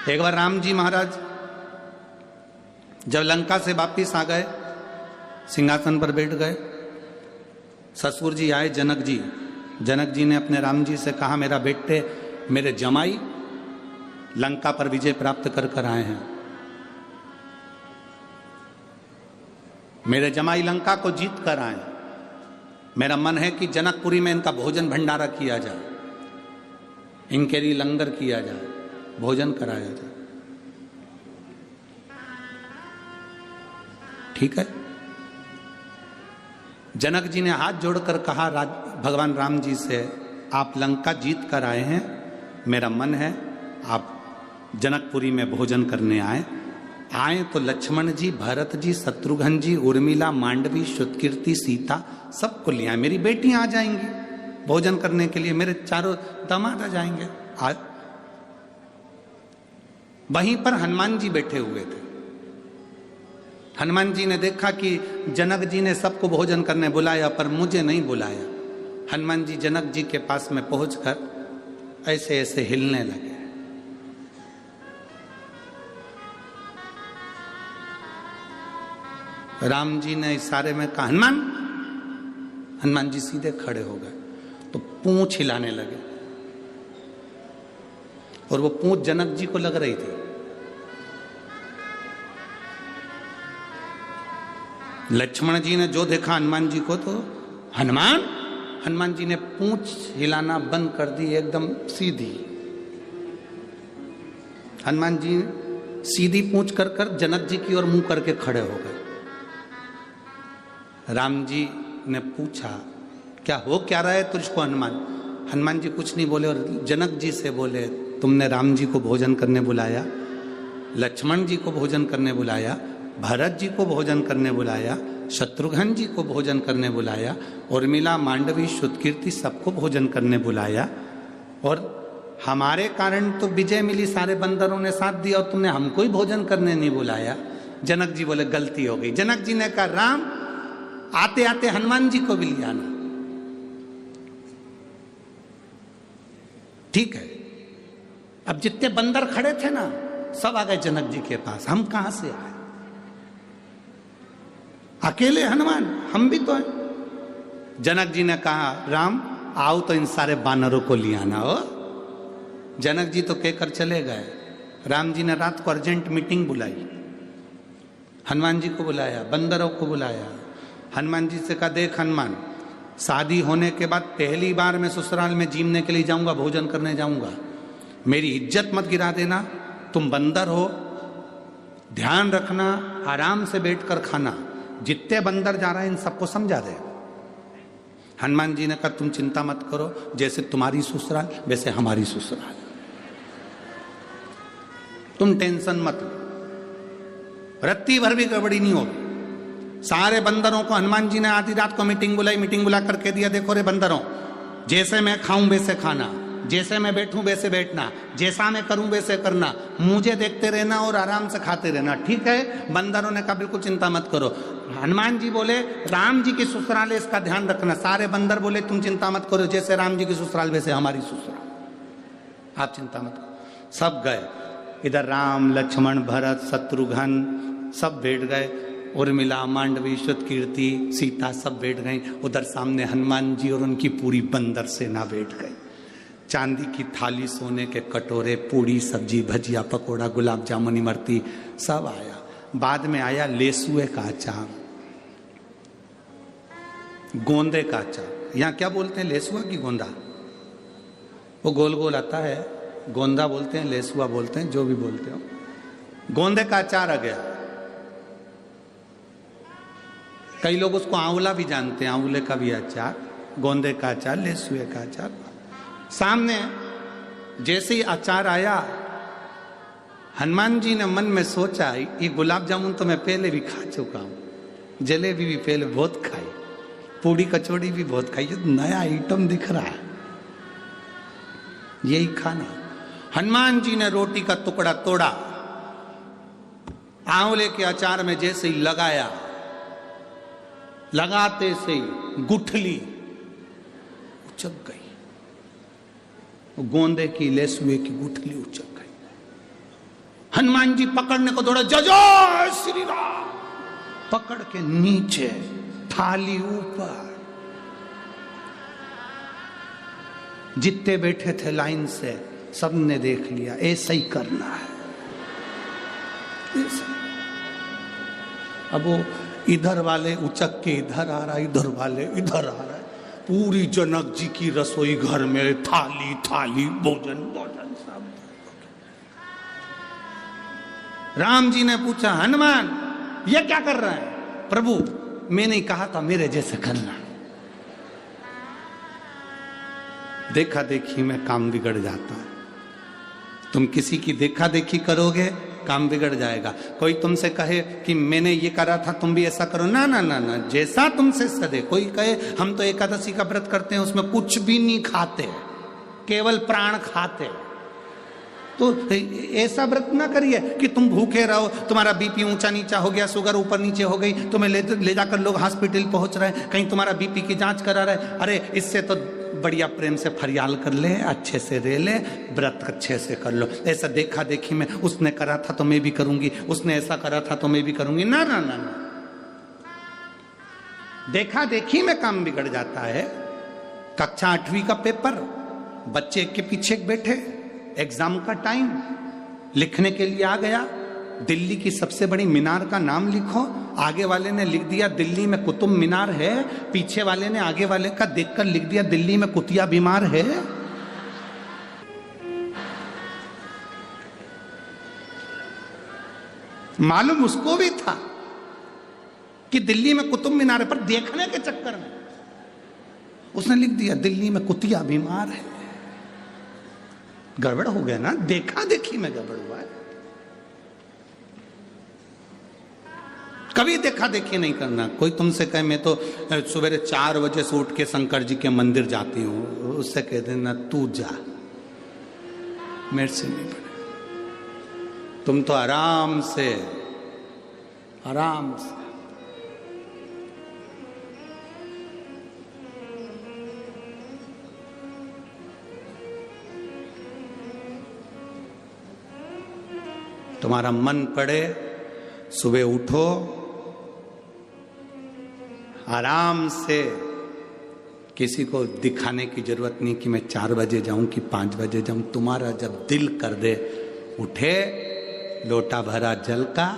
एक बार राम जी महाराज जब लंका से वापिस आ गए, सिंहासन पर बैठ गए, ससुर जी आए जनक जी। जनक जी ने अपने राम जी से कहा, मेरा बेटे, मेरे जमाई लंका पर विजय प्राप्त कर कर आए हैं, मेरे जमाई लंका को जीत कर आए। मेरा मन है कि जनकपुरी में इनका भोजन भंडारा किया जाए, इनके लिए लंगर किया जाए, भोजन कराया जाए। ठीक है। जनक जी ने हाथ जोड़कर कहा भगवान राम जी से, आप लंका जीत कर आए हैं, मेरा मन है आप जनकपुरी में भोजन करने आए तो लक्ष्मण जी, भरत जी, शत्रुघ्न जी, उर्मिला, मांडवी, श्रुतकीर्ति, सीता सबको ले आए। मेरी बेटियां आ जाएंगी भोजन करने के लिए, मेरे चारों दामाद आ जाएंगे। वहीं पर हनुमान जी बैठे हुए थे। हनुमान जी ने देखा कि जनक जी ने सबको भोजन करने बुलाया पर मुझे नहीं बुलाया। हनुमान जी जनक जी के पास में पहुंचकर ऐसे ऐसे हिलने लगे। राम जी ने इशारे में कहा हनुमान। हनुमान जी सीधे खड़े हो गए तो पूंछ हिलाने लगे और वो पूंछ जनक जी को लग रही थी। लक्ष्मण जी ने जो देखा हनुमान जी को तो हनुमान जी ने पूंछ हिलाना बंद कर दी, एकदम सीधी। हनुमान जी सीधी पूंछ कर कर जनक जी की ओर मुंह करके खड़े हो गए। राम जी ने पूछा क्या रहा है तुझको हनुमान? हनुमान जी कुछ नहीं बोले और जनक जी से बोले, तुमने राम जी को भोजन करने बुलाया, लक्ष्मण जी को भोजन करने बुलाया, भरत जी को भोजन करने बुलाया, शत्रुघ्न जी को भोजन करने बुलाया, उर्मिला, मांडवी, श्रुतकीर्ति सबको भोजन करने बुलाया और हमारे कारण तो विजय मिली, सारे बंदरों ने साथ दिया और तुमने हमको ही भोजन करने नहीं बुलाया। जनक जी बोले गलती हो गई। जनक जी ने कहा राम आते आते हनुमान जी को भी ले आना। ठीक है। अब जितने बंदर खड़े थे ना सब आ गए जनक जी के पास। हम कहां से आए? अकेले हनुमान, हम भी तो हैं। जनक जी ने कहा राम आओ तो इन सारे बानरों को ले आना हो। जनक जी तो कहकर चले गए। राम जी ने रात को अर्जेंट मीटिंग बुलाई, हनुमान जी को बुलाया, बंदरों को बुलाया। हनुमान जी से कहा, देख हनुमान, शादी होने के बाद पहली बार मैं ससुराल में जीमने के लिए जाऊंगा, भोजन करने जाऊंगा, मेरी इज्जत मत गिरा देना। तुम बंदर हो, ध्यान रखना, आराम से बैठकर खाना। जितने बंदर जा रहे हैं इन सबको समझा दे। हनुमान जी ने कहा, तुम चिंता मत करो, जैसे तुम्हारी ससुराल वैसे हमारी ससुराल, तुम टेंशन मत लो, रत्ती भर भी गड़बड़ी नहीं होगी। सारे बंदरों को हनुमान जी ने आधी रात को मीटिंग बुलाई, मीटिंग बुला करके दिया, देखो रे बंदरों, जैसे मैं खाऊं वैसे खाना, जैसे मैं बैठूं वैसे बैठना, जैसा मैं करूं वैसे करना, मुझे देखते रहना और आराम से खाते रहना, ठीक है। बंदरों ने कहा, बिल्कुल चिंता मत करो। हनुमान जी बोले, राम जी की ससुराल है, इसका ध्यान रखना। सारे बंदर बोले, तुम चिंता मत करो, जैसे राम जी की ससुराल वैसे हमारी ससुराल, आप चिंता मत करो। सब गए, इधर राम लक्ष्मण भरत शत्रुघ्न सब बैठ गए, उर्मिला मांडवी श्रुतकीर्ति सीता सब बैठ गई। उधर सामने हनुमान जी और उनकी पूरी बंदर सेना बैठ गई। चांदी की थाली, सोने के कटोरे, पूड़ी सब्जी भजिया पकोड़ा गुलाब जामुन इमरती सब आया। बाद में आया लेसुए का अचार, गोंदे का अचार। यहाँ क्या बोलते हैं, लेसुआ की गोंदा? वो गोल गोल आता है, गोंदा बोलते हैं, लेसुआ बोलते हैं, जो भी बोलते हो। गोंदे का अचार आ गया। कई लोग उसको आंवला भी जानते हैं, आंवले का भी अचार, गोंदे का अचार, लेसुए का अचार। सामने जैसे ही अचार आया, हनुमान जी ने मन में सोचा, ये गुलाब जामुन तो मैं पहले भी खा चुका हूं, जलेबी भी पहले बहुत खाई, पूड़ी कचौड़ी भी बहुत खाई, ये नया आइटम दिख रहा है, यही खाना। हनुमान जी ने रोटी का टुकड़ा तोड़ा, आंवले के अचार में जैसे ही लगाया, लगाते से ही गुठली उचक गई, गोंदे की लेसुए की गुठली उचक गई। हनुमान जी पकड़ने को दौड़े, जय श्री राम, पकड़ के नीचे, थाली ऊपर। जितने बैठे थे लाइन से सबने देख लिया, ऐसा ही करना है। अब वो इधर वाले उचक के इधर आ रहा, इधर वाले इधर आ रहा है। पूरी जनक जी की रसोई घर में थाली थाली, भोजन भोजन सब। राम जी ने पूछा, हनुमान ये क्या कर रहा है? प्रभु मैंने ही कहा था मेरे जैसे करना। देखा देखी में काम बिगड़ जाता है। तुम किसी की देखा देखी करोगे, काम बिगड़ जाएगा। कोई तुमसे कहे कि मैंने ये करा था, तुम भी ऐसा करो, ना ना ना ना, जैसा तुमसे सदे। कोई कहे हम तो एकादशी का व्रत करते हैं, उसमें कुछ भी नहीं खाते, केवल प्राण खाते, तो ऐसा व्रत ना करिए कि तुम भूखे रहो, तुम्हारा बीपी ऊंचा नीचा हो गया, शुगर ऊपर नीचे हो गई, तुम्हें ले जाकर लोग हॉस्पिटल पहुंच रहे हैं, कहीं तुम्हारा बीपी की जांच करा रहे। अरे इससे तो बढ़िया प्रेम से फरियाल कर ले, अच्छे से रह ले, व्रत अच्छे से कर लो। ऐसा देखा देखी में उसने करा था तो मैं भी करूंगी, उसने ऐसा करा था तो मैं भी करूंगी, ना ना ना ना। देखा देखी में काम बिगड़ जाता है। कक्षा 8वीं का पेपर, बच्चे के पीछे बैठे, एग्जाम का टाइम, लिखने के लिए आ गया, दिल्ली की सबसे बड़ी मीनार का नाम लिखो। आगे वाले ने लिख दिया दिल्ली में कुतुब मीनार है, पीछे वाले ने आगे वाले का देखकर लिख दिया दिल्ली में कुतिया बीमार है। मालूम उसको भी था कि दिल्ली में कुतुब मीनार है, पर देखने के चक्कर में उसने लिख दिया दिल्ली में कुतिया बीमार है। गड़बड़ हो गया ना, देखा देखी में गड़बड़ हुआ है। कभी देखा देखी नहीं करना। कोई तुमसे कहे मैं तो सवेरे 4 बजे से उठ के शंकर जी के मंदिर जाती हूँ, उससे कह देना तू जा, मेरे से नहीं पड़े। तुम तो आराम से तुम्हारा मन पड़े, सुबह उठो, आराम से किसी को दिखाने की जरूरत नहीं कि मैं 4 बजे जाऊं कि 5 बजे जाऊं। तुम्हारा जब दिल कर दे, उठे, लोटा भरा जल का,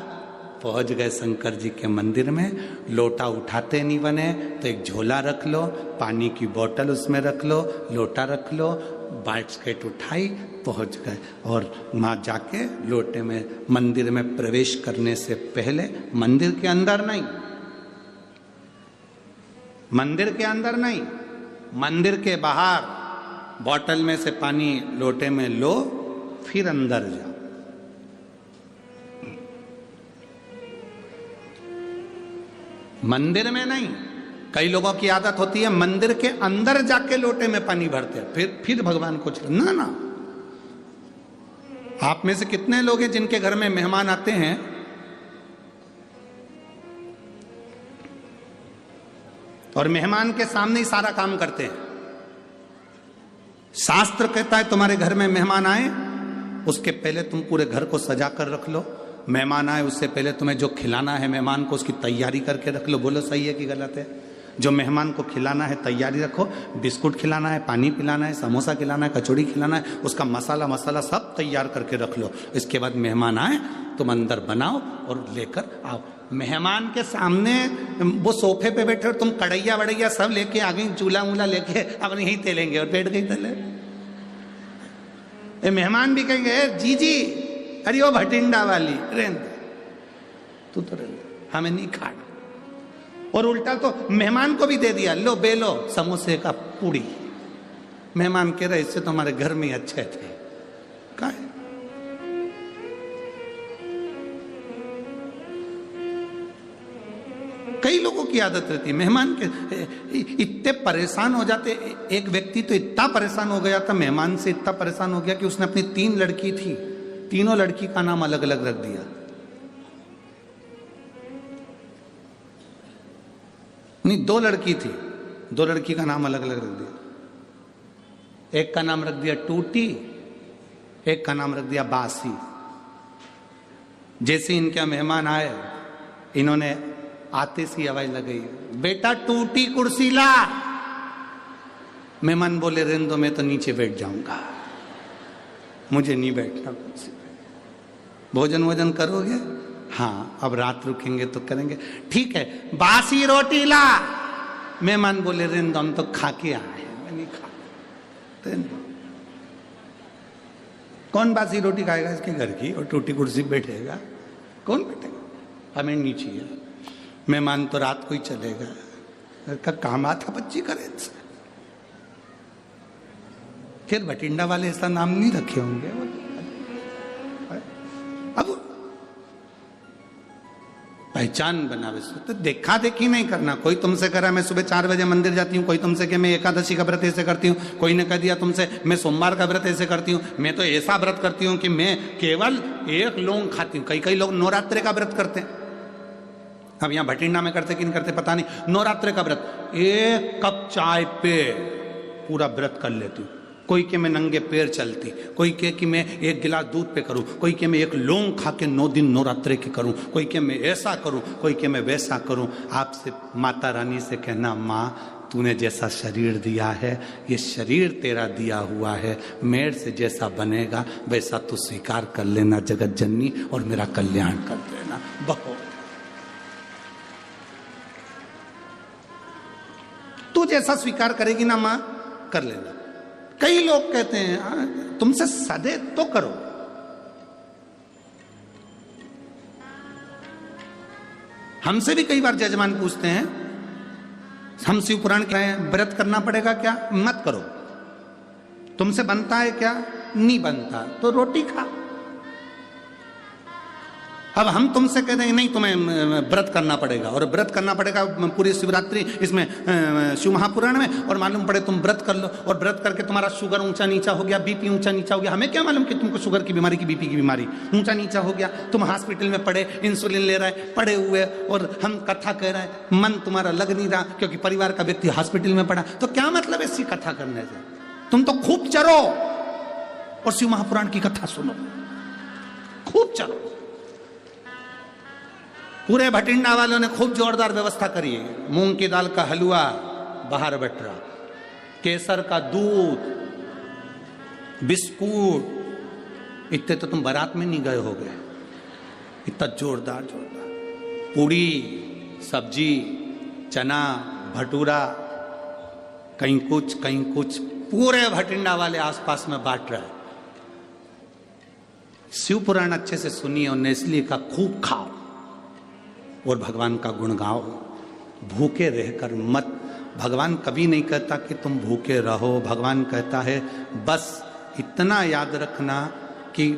पहुंच गए शंकर जी के मंदिर में। लोटा उठाते नहीं बने तो एक झोला रख लो, पानी की बोतल उसमें रख लो, लोटा रख लो, बास्केट उठाई, पहुंच गए। और वहाँ जाके लोटे में मंदिर में प्रवेश करने से पहले, मंदिर के अंदर नहीं, मंदिर के अंदर नहीं, मंदिर के बाहर बोतल में से पानी लोटे में लो, फिर अंदर जाओ। मंदिर में नहीं। कई लोगों की आदत होती है मंदिर के अंदर जाके लोटे में पानी भरते हैं, फिर भगवान को ना ना। आप में से कितने लोग हैं जिनके घर में मेहमान आते हैं और मेहमान के सामने ही सारा काम करते हैं? शास्त्र कहता है तुम्हारे घर में मेहमान आए, उसके पहले तुम पूरे घर को सजा कर रख लो। मेहमान आए उससे पहले तुम्हें जो खिलाना है मेहमान को, उसकी तैयारी करके रख लो। बोलो सही है कि गलत है? जो मेहमान को खिलाना है तैयारी रखो, बिस्कुट खिलाना है, पानी पिलाना है, समोसा खिलाना है, कचौड़ी खिलाना है, उसका मसाला सब तैयार करके रख लो। इसके बाद मेहमान आए तुम अंदर बनाओ और लेकर आओ। मेहमान के सामने वो सोफे पे बैठे और तुम कढ़ैया वड़ैया सब लेके आ गई, चूल्हा वूल्हा लेके अब यही तेलेंगे और बैठ गई तले। मेहमान भी कहेंगे जी जी, अरे वो भटिंडा वाली रेंद, तू तो रेंद, हमें नहीं खाना। और उल्टा तो मेहमान को भी दे दिया, लो बेलो समोसे का पूड़ी। मेहमान कह रहे इससे तो हमारे घर में ही अच्छे थे। क्या है? कई लोगों की आदत रहती है मेहमान के, इतने परेशान हो जाते। एक व्यक्ति तो इतना परेशान हो गया था, मेहमान से इतना परेशान हो गया कि उसने अपनी 3 लड़की थी, तीनों लड़की का नाम अलग अलग रख दिया। नहीं, 2 लड़की थी, 2 लड़की का नाम अलग अलग रख दिया। एक का नाम रख दिया टूटी, एक का नाम रख दिया बासी। जैसे इनके मेहमान आए, इन्होंने आते सी आवाज लगाई, बेटा टूटी कुर्सी ला। मेहमान बोले रहने दो, मैं तो नीचे बैठ जाऊंगा, मुझे नहीं बैठना कुर्सी पे। भोजन वोजन करोगे? हाँ, अब रात रुकेंगे तो करेंगे। ठीक है, बासी रोटी ला। मेहमान बोले रहने दो, हम तो खा के आए हैं, मैं नहीं खा। कौन बासी रोटी खाएगा इसके घर की और टूटी कुर्सी बैठेगा? कौन बैठेगा? हमें नीचे है। मेहमान तो रात को ही चलेगा, घर का काम आता बच्ची करे। फिर भटिंडा वाले ऐसा नाम नहीं रखे होंगे। अब पहचान बनावे तो देखा देखी नहीं करना। कोई तुमसे कह रहा है मैं सुबह 4 बजे मंदिर जाती हूँ, कोई तुमसे कहे मैं एकादशी का व्रत ऐसे करती हूँ, कोई ने कह दिया तुमसे मैं सोमवार का व्रत ऐसे करती हूँ, मैं तो ऐसा व्रत करती हूँ कि मैं केवल 1 लौंग खाती हूँ। कई लोग नवरात्रे का व्रत करते हैं। अब यहाँ भटिंडा में करते कि नहीं करते पता नहीं, नवरात्रे का व्रत 1 कप चाय पे पूरा व्रत कर लेती हूँ। कोई के मैं नंगे पैर चलती, कोई के कि मैं 1 गिलास दूध पे करूं, कोई के मैं 1 लौंग खा के 9 दिन नवरात्रे के करूं, कोई के मैं ऐसा करूं, कोई के मैं वैसा करूं। आपसे माता रानी से कहना, माँ तूने जैसा शरीर दिया है, ये शरीर तेरा दिया हुआ है, मेरे से जैसा बनेगा वैसा तू स्वीकार कर लेना जगत जननी, और मेरा कल्याण कर देना। बहुत तू जैसा स्वीकार करेगी ना माँ, कर लेना। कई लोग कहते हैं तुमसे सदे तो करो। हमसे भी कई बार जजमान पूछते हैं, हम शिव पुराण के व्रत करना पड़ेगा क्या? मत करो। तुमसे बनता है क्या? नहीं बनता तो रोटी खा। अब हम तुमसे कह देंगे नहीं तुम्हें व्रत करना पड़ेगा, और व्रत करना पड़ेगा पूरी शिवरात्रि इसमें शिव महापुराण में, और मालूम पड़े तुम व्रत कर लो और व्रत करके तुम्हारा शुगर ऊंचा नीचा हो गया, बीपी ऊंचा नीचा हो गया। हमें क्या मालूम कि तुमको शुगर की बीमारी की बीपी की बीमारी ऊंचा नीचा हो गया, तुम हॉस्पिटल में पड़े, इंसुलिन ले रहे पड़े हुए, और हम कथा कह रहे हैं, मन तुम्हारा लग नहीं रहा क्योंकि परिवार का व्यक्ति हॉस्पिटल में पड़ा। तो क्या मतलब है इसी कथा करने से? तुम तो खूब चरो और शिव महापुराण की कथा सुनो, खूब चलो। पूरे भटिंडा वालों ने खूब जोरदार व्यवस्था करी है। मूंग की दाल का हलवा बाहर बट रहा, केसर का दूध, बिस्कुट, इतने तो तुम बारात में नहीं गए होगे। इतना जोरदार जोरदार पूड़ी, सब्जी, चना, भटूरा, कहीं कुछ, पूरे भटिंडा वाले आसपास में बांट रहे। शिव पुराण अच्छे से सुनिए, और इसलिए का खूब खाओ और भगवान का गुण गाओ, भूखे रहकर मत। भगवान कभी नहीं कहता कि तुम भूखे रहो, भगवान कहता है बस इतना याद रखना कि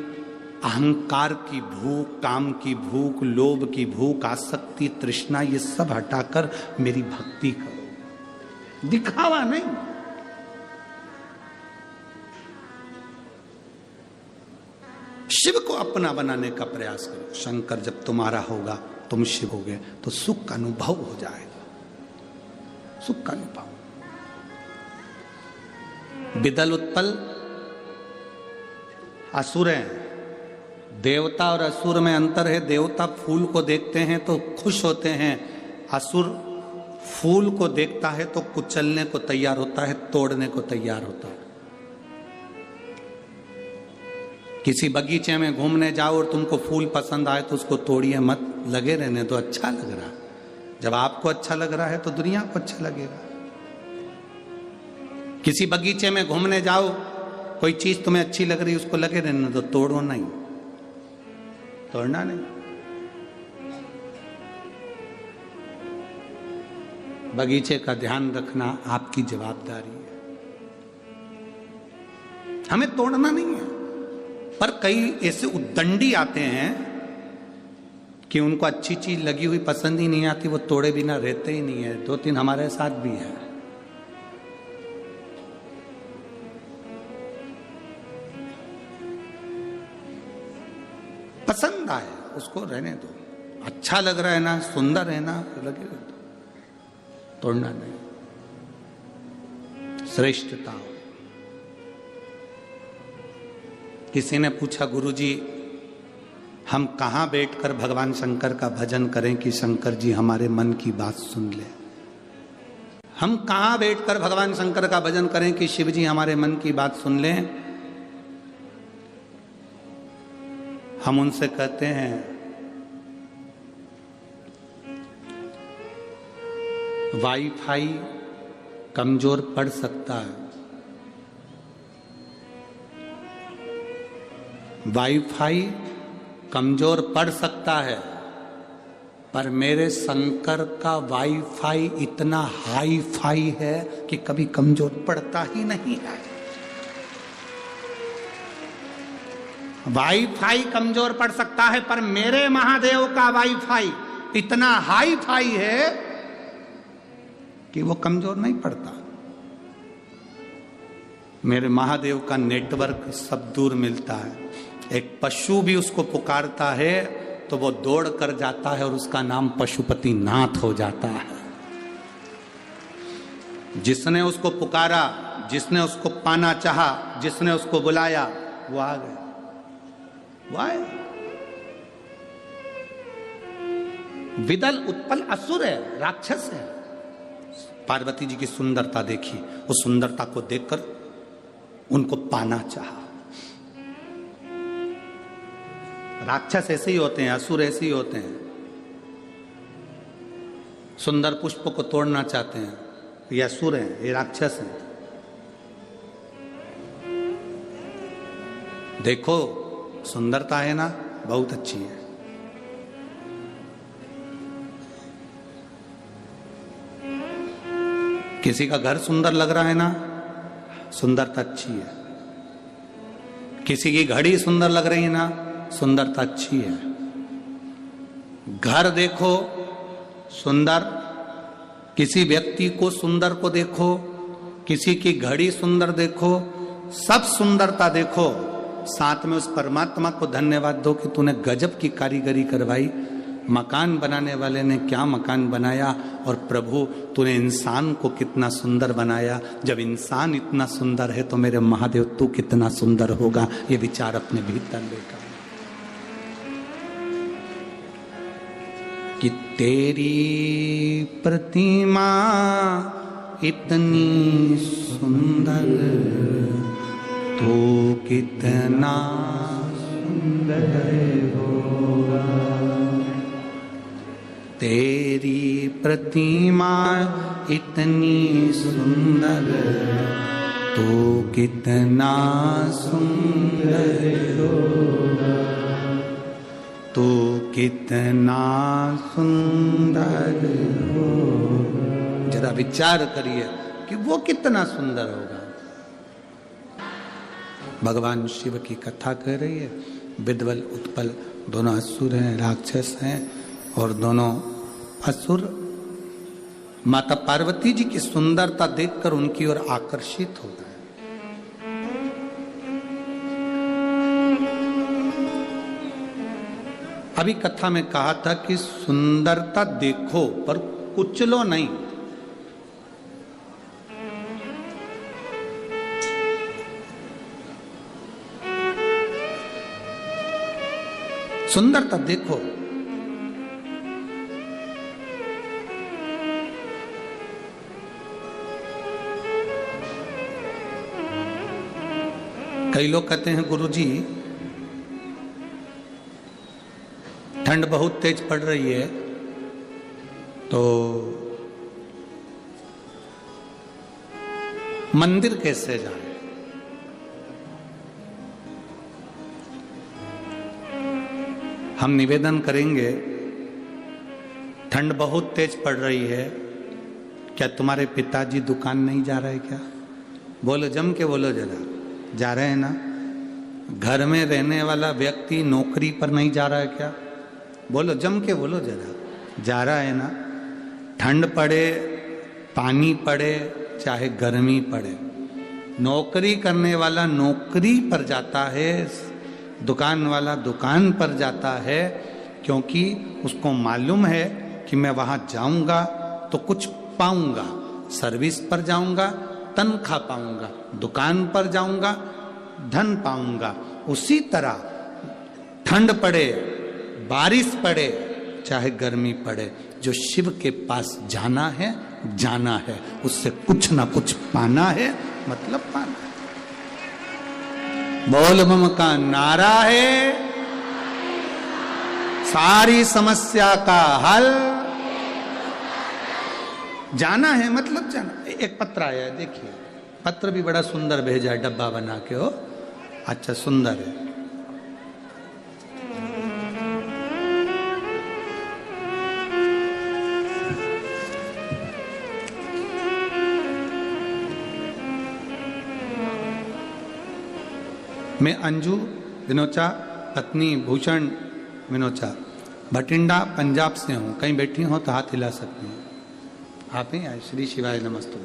अहंकार की भूख, काम की भूख, लोभ की भूख, आसक्ति, तृष्णा, ये सब हटाकर मेरी भक्ति करो, दिखावा नहीं। शिव को अपना बनाने का प्रयास करो। शंकर जब तुम्हारा होगा, तुम शिव होगे, तो सुख का अनुभव हो जाएगा, सुख का अनुभव। विदल उत्पल असुर हैं। देवता और असुर में अंतर है। देवता फूल को देखते हैं तो खुश होते हैं, असुर फूल को देखता है तो कुचलने को तैयार होता है, तोड़ने को तैयार होता है। किसी बगीचे में घूमने जाओ और तुमको फूल पसंद आए तो उसको तोड़िए मत, लगे रहने तो अच्छा लग रहा। जब आपको अच्छा लग रहा है तो दुनिया को अच्छा लगेगा। किसी बगीचे में घूमने जाओ, कोई चीज तुम्हें अच्छी लग रही है, उसको लगे रहने तो तोड़ो नहीं, तोड़ना नहीं। बगीचे का ध्यान रखना आपकी जवाबदारी है, हमें तोड़ना नहीं है। पर कई ऐसे उद्दंडी आते हैं कि उनको अच्छी चीज लगी हुई पसंद ही नहीं आती, वो तोड़े बिना रहते ही नहीं है। 2-3 हमारे साथ भी है। पसंद आए उसको रहने दो, अच्छा लग रहा है ना, सुंदर है ना, लगे दो, तोड़ना नहीं। श्रेष्ठता। किसी ने पूछा, गुरुजी हम कहाँ बैठकर भगवान शंकर का भजन करें कि शंकर जी हमारे मन की बात सुन ले। हम कहाँ बैठकर भगवान शंकर का भजन करें कि शिव जी हमारे मन की बात सुन लें। हम उनसे कहते हैं, वाईफाई कमजोर पड़ सकता है, वाईफाई कमजोर पड़ सकता है, पर मेरे शंकर का वाईफाई इतना हाई फाई है कि कभी कमजोर पड़ता ही नहीं है। वाईफाई कमजोर पड़ सकता है, पर मेरे महादेव का वाईफाई इतना हाई फाई है कि वो कमजोर नहीं पड़ता। मेरे महादेव का नेटवर्क सब दूर मिलता है। एक पशु भी उसको पुकारता है तो वो दौड़ कर जाता है और उसका नाम पशुपति नाथ हो जाता है। जिसने उसको पुकारा, जिसने उसको पाना चाहा, जिसने उसको बुलाया, वो आ गए, वो आए। विदल उत्पल असुर है, राक्षस है। पार्वती जी की सुंदरता देखी, उस सुंदरता को देखकर उनको पाना चाहा। राक्षस ऐसे ही होते हैं, असुर ऐसे ही होते हैं। सुंदर पुष्प को तोड़ना चाहते हैं, ये असुर हैं, ये राक्षस हैं। देखो सुंदरता है ना, बहुत अच्छी है। किसी का घर सुंदर लग रहा है ना, सुंदरता अच्छी है। किसी की घड़ी सुंदर लग रही है ना, सुंदरता अच्छी है। घर देखो सुंदर, किसी व्यक्ति को सुंदर को देखो, किसी की घड़ी सुंदर देखो, सब सुंदरता देखो, साथ में उस परमात्मा को धन्यवाद दो कि तूने गजब की कारीगरी करवाई। मकान बनाने वाले ने क्या मकान बनाया, और प्रभु तूने इंसान को कितना सुंदर बनाया। जब इंसान इतना सुंदर है तो मेरे महादेव तू कितना सुंदर होगा। ये विचार अपने भीतर लेकर कि तेरी प्रतिमा इतनी सुंदर तो कितना सुंदर होगा। तेरी प्रतिमा इतनी सुंदर तो कितना सुंदर होगा, तो कितना सुंदर होगा। जरा विचार करिए कि वो कितना सुंदर होगा। भगवान शिव की कथा कह रही है। विद्वल उत्पल दोनों असुर हैं, राक्षस हैं, और दोनों असुर माता पार्वती जी की सुंदरता देखकर उनकी ओर आकर्षित हो गए। अभी कथा में कहा था कि सुंदरता देखो पर कुचलो नहीं। सुंदरता देखो, कई लोग कहते हैं गुरुजी ठंड बहुत तेज पड़ रही है तो मंदिर कैसे जाएं? हम निवेदन करेंगे, ठंड बहुत तेज पड़ रही है, क्या तुम्हारे पिताजी दुकान नहीं जा रहे क्या? बोलो, जम के बोलो जरा। जा रहे हैं ना? घर में रहने वाला व्यक्ति नौकरी पर नहीं जा रहा है क्या? बोलो, जम के बोलो जरा। जा रहा है ना? ठंड पड़े, पानी पड़े, चाहे गर्मी पड़े, नौकरी करने वाला नौकरी पर जाता है, दुकान वाला दुकान पर जाता है, क्योंकि उसको मालूम है कि मैं वहां जाऊंगा तो कुछ पाऊंगा। सर्विस पर जाऊंगा तनख्वाह पाऊंगा, दुकान पर जाऊंगा धन पाऊंगा। उसी तरह ठंड पड़े, बारिश पड़े, चाहे गर्मी पड़े, जो शिव के पास जाना है, उससे कुछ ना कुछ पाना है, मतलब पाना है। बोल बम का नारा है, सारी समस्या का हल। जाना है मतलब जाना। एक पत्र आया है, देखिए, पत्र भी बड़ा सुंदर भेजा है, डब्बा बना के हो, अच्छा सुंदर है। मैं अंजू विनोचा, पत्नी भूषण विनोचा, भटिंडा पंजाब से हूँ। कहीं बैठी हो तो हाथ हिला सकती हैं। आप ही आए? श्री शिवाय नमस्तु।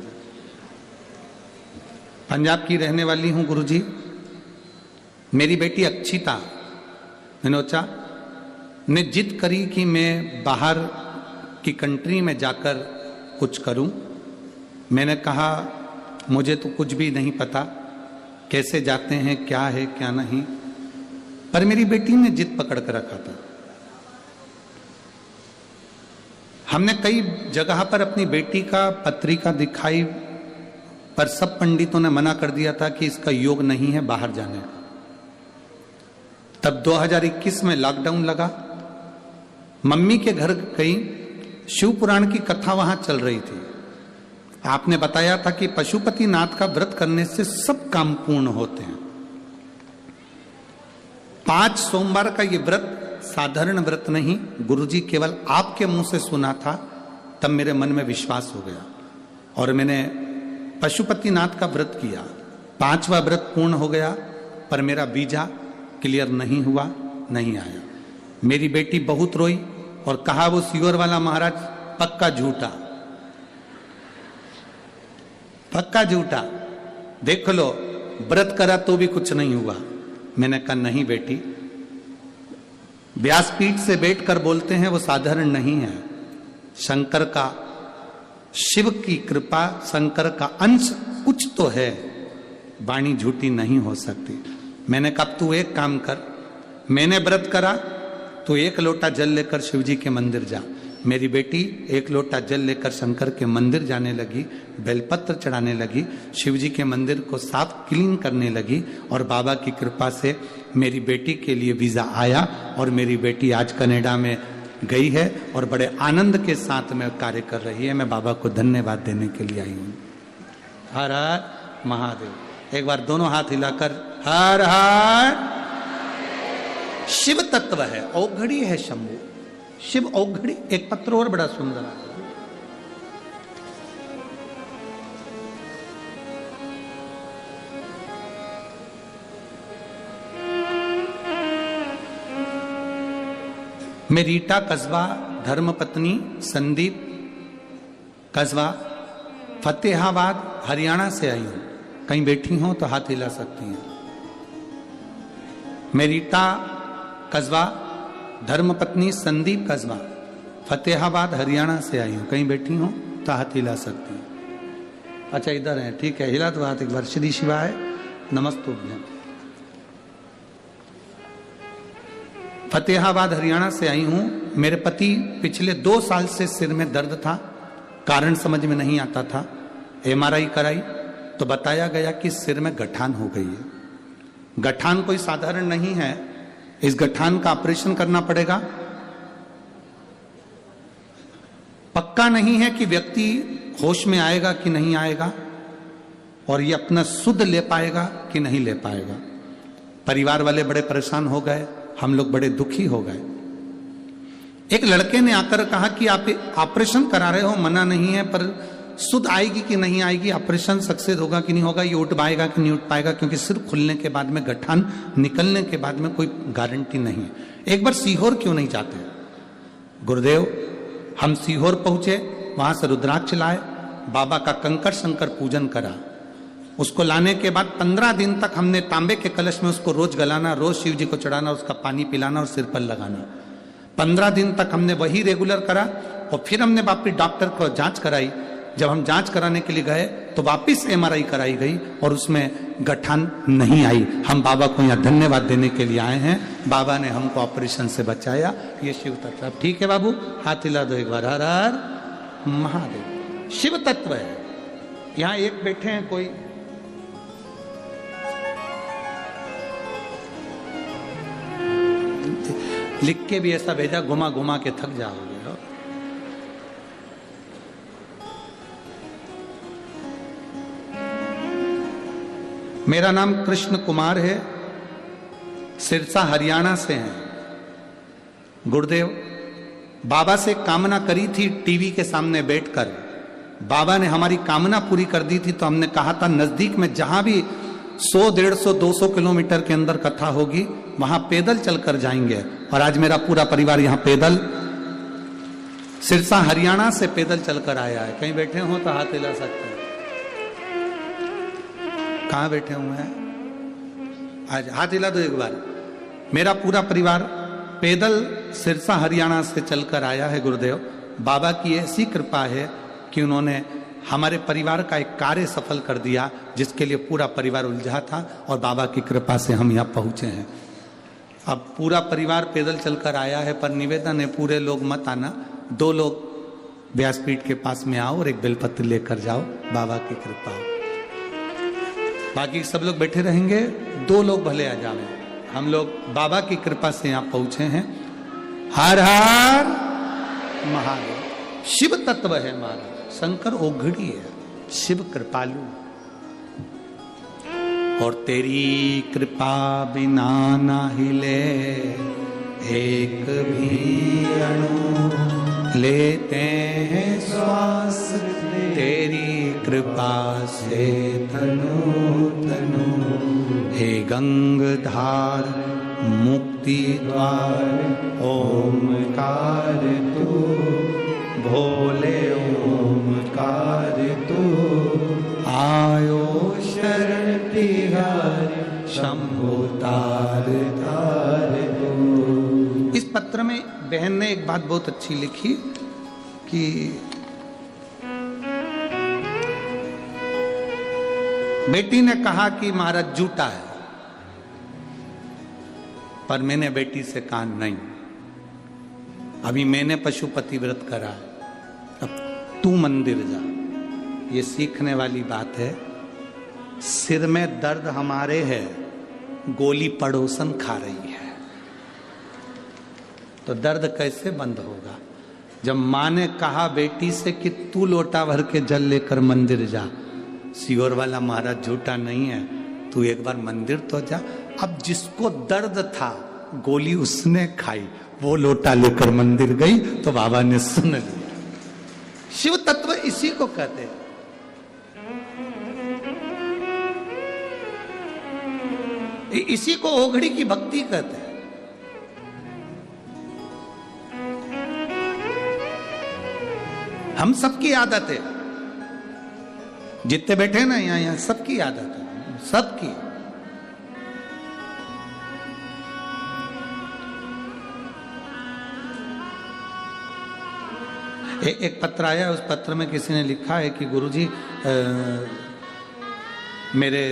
पंजाब की रहने वाली हूँ गुरुजी। मेरी बेटी अक्षिता विनोचा ने जिद करी कि मैं बाहर की कंट्री में जाकर कुछ करूं। मैंने कहा मुझे तो कुछ भी नहीं पता, कैसे जाते हैं, क्या है क्या नहीं, पर मेरी बेटी ने जिद पकड़ कर रखा था। हमने कई जगह पर अपनी बेटी का पत्रिका दिखाई, पर सब पंडितों ने मना कर दिया था कि इसका योग नहीं है बाहर जाने का। तब 2021 में लॉकडाउन लगा, मम्मी के घर गई, शिव पुराण की कथा वहां चल रही थी। आपने बताया था कि पशुपतिनाथ का व्रत करने से सब काम पूर्ण होते हैं। 5 सोमवार का ये व्रत साधारण व्रत नहीं, गुरुजी केवल आपके मुंह से सुना था, तब मेरे मन में विश्वास हो गया और मैंने पशुपतिनाथ का व्रत किया। 5वां व्रत पूर्ण हो गया, पर मेरा वीजा क्लियर नहीं हुआ, नहीं आया। मेरी बेटी बहुत रोई और कहा वो सियोर वाला महाराज पक्का झूठा, पक्का झूठा, देख लो व्रत करा तो भी कुछ नहीं हुआ। मैंने कहा नहीं बेटी, व्यासपीठ से बैठकर बोलते हैं वो साधारण नहीं है। शंकर का, शिव की कृपा, शंकर का अंश कुछ तो है, वाणी झूठी नहीं हो सकती। मैंने कहा तू एक काम कर, मैंने व्रत करा तो 1 लोटा जल लेकर शिव जी के मंदिर जा, मेरी बेटी एक लोटा जल लेकर शंकर के मंदिर जाने लगी, बेलपत्र चढ़ाने लगी, शिव जी के मंदिर को साफ क्लीन करने लगी और बाबा की कृपा से मेरी बेटी के लिए वीज़ा आया और मेरी बेटी आज कनाडा में गई है और बड़े आनंद के साथ में कार्य कर रही है। मैं बाबा को धन्यवाद देने के लिए आई हूँ। हर हर महादेव। एक बार दोनों हाथ हिलाकर हर हर। शिव तत्व है, औघड़ी है शंभु, शिव औघड़ी। एक पत्र और बड़ा सुंदर है, मैं रीटा कस्बा धर्मपत्नी संदीप कस्बा फतेहाबाद हरियाणा से आई हूं। कहीं बैठी हो तो हाथ हिला सकती हैं। मैं रीटा कस्बा धर्मपत्नी संदीप कस्बा फतेहाबाद हरियाणा से आई हूं। कहीं बैठी हो तो हाथ हिला सकती हैं। अच्छा इधर है, ठीक है, हिला तो हाथ एक बार। श्री शिवाय नमस्तुभ्यम। फतेहाबाद हरियाणा से आई हूं। मेरे पति पिछले 2 साल से सिर में दर्द था, कारण समझ में नहीं आता था। MRI कराई तो बताया गया कि सिर में गठान हो गई है। गठान कोई साधारण नहीं है, इस गठान का ऑपरेशन करना पड़ेगा। पक्का नहीं है कि व्यक्ति होश में आएगा कि नहीं आएगा और ये अपना सुध ले पाएगा कि नहीं ले पाएगा। परिवार वाले बड़े परेशान हो गए, हम लोग बड़े दुखी हो गए। एक लड़के ने आकर कहा कि आप ऑपरेशन करा रहे हो, मना नहीं है, पर सुध आएगी कि नहीं आएगी, ऑपरेशन सक्सेस होगा कि नहीं होगा, ये उठ पाएगा कि नहीं उठ पाएगा, क्योंकि सिर खुलने के बाद में गठान निकलने के बाद में कोई गारंटी नहीं है। एक बार सीहोर क्यों नहीं जाते? गुरुदेव, हम सीहोर पहुंचे, वहां से रुद्राक्ष लाए, बाबा का कंकर शंकर पूजन करा। उसको लाने के बाद 15 दिन तक हमने तांबे के कलश में उसको रोज गलाना, रोज शिव जी को चढ़ाना, उसका पानी पिलाना और सिर पर लगाना। 15 दिन तक हमने वही रेगुलर करा और फिर हमने वापिस डॉक्टर को जांच कराई। जब हम जांच कराने के लिए गए तो वापिस MRI कराई गई और उसमें गठान नहीं आई। हम बाबा को यहाँ धन्यवाद देने के लिए आए हैं। बाबा ने हमको ऑपरेशन से बचाया। ये शिव तत्व। अब ठीक है बाबू, हाथ हिला दो एक बार। हर हर महादेव। शिव तत्व है। यहाँ एक बैठे हैं कोई, लिख के भी ऐसा भेजा, घुमा घुमा के थक जाओगे। मेरा नाम कृष्ण कुमार है, सिरसा हरियाणा से हैं। गुरुदेव, बाबा से कामना करी थी टीवी के सामने बैठकर। बाबा ने हमारी कामना पूरी कर दी थी। तो हमने कहा था नजदीक में जहां भी 100, 150, 200 किलोमीटर के अंदर कथा होगी वहां पैदल चलकर जाएंगे। और आज मेरा पूरा परिवार यहां पैदल सिरसा हरियाणा से पैदल चलकर आया है। कहीं बैठे हो तो हाथ हिला सकते हैं। कहां बैठे हुए हैं? आज हाथ हिला दो एक बार। मेरा पूरा परिवार पैदल सिरसा हरियाणा से चलकर आया है। गुरुदेव, बाबा की ऐसी कृपा है कि उन्होंने हमारे परिवार का एक कार्य सफल कर दिया, जिसके लिए पूरा परिवार उलझा था और बाबा की कृपा से हम यहाँ पहुंचे हैं। अब पूरा परिवार पैदल चलकर आया है, पर निवेदन है पूरे लोग मत आना। 2 लोग व्यासपीठ के पास में आओ और एक बेलपत्र लेकर जाओ, बाबा की कृपा हो। बाकी सब लोग बैठे रहेंगे, 2 लोग भले आ जाओ। हम लोग बाबा की कृपा से यहाँ पहुंचे हैं। हर हर महादेव। शिव तत्व है महाराज। शंकर औघड़ी है, शिव कृपालु। और तेरी कृपा बिना ना हिले एक भी अणु, लेते हैं श्वास तेरी कृपा से तनु तनु। हे गंगधार मुक्ति द्वार ओमकार तू, भोले ओमकार तू, आयो शरण तिहारी शंभु तार तार तू। इस पत्र में बहन ने एक बात बहुत अच्छी लिखी कि बेटी ने कहा कि महाराज झूठा है, पर मैंने बेटी से कहा नहीं, अभी मैंने पशुपति व्रत करा, अब तू मंदिर जा। ये सीखने वाली बात है। सिर में दर्द हमारे है, गोली पड़ोसन खा रही है, तो दर्द कैसे बंद होगा? जब माँ ने कहा बेटी से कि तू लोटा भर के जल लेकर मंदिर जा, सियोर वाला महाराज झूठा नहीं है, तू एक बार मंदिर तो जा। अब जिसको दर्द था गोली उसने खाई, वो लोटा लेकर मंदिर गई तो बाबा ने सुन लिया। शिव तत्व इसी को कहते हैं। इसी को ओघड़ी की भक्ति कहते हैं। हम सबकी आदत है, जितने बैठे ना यहां सबकी आदत है, सबकी। एक पत्र आया, उस पत्र में किसी ने लिखा है कि गुरुजी मेरे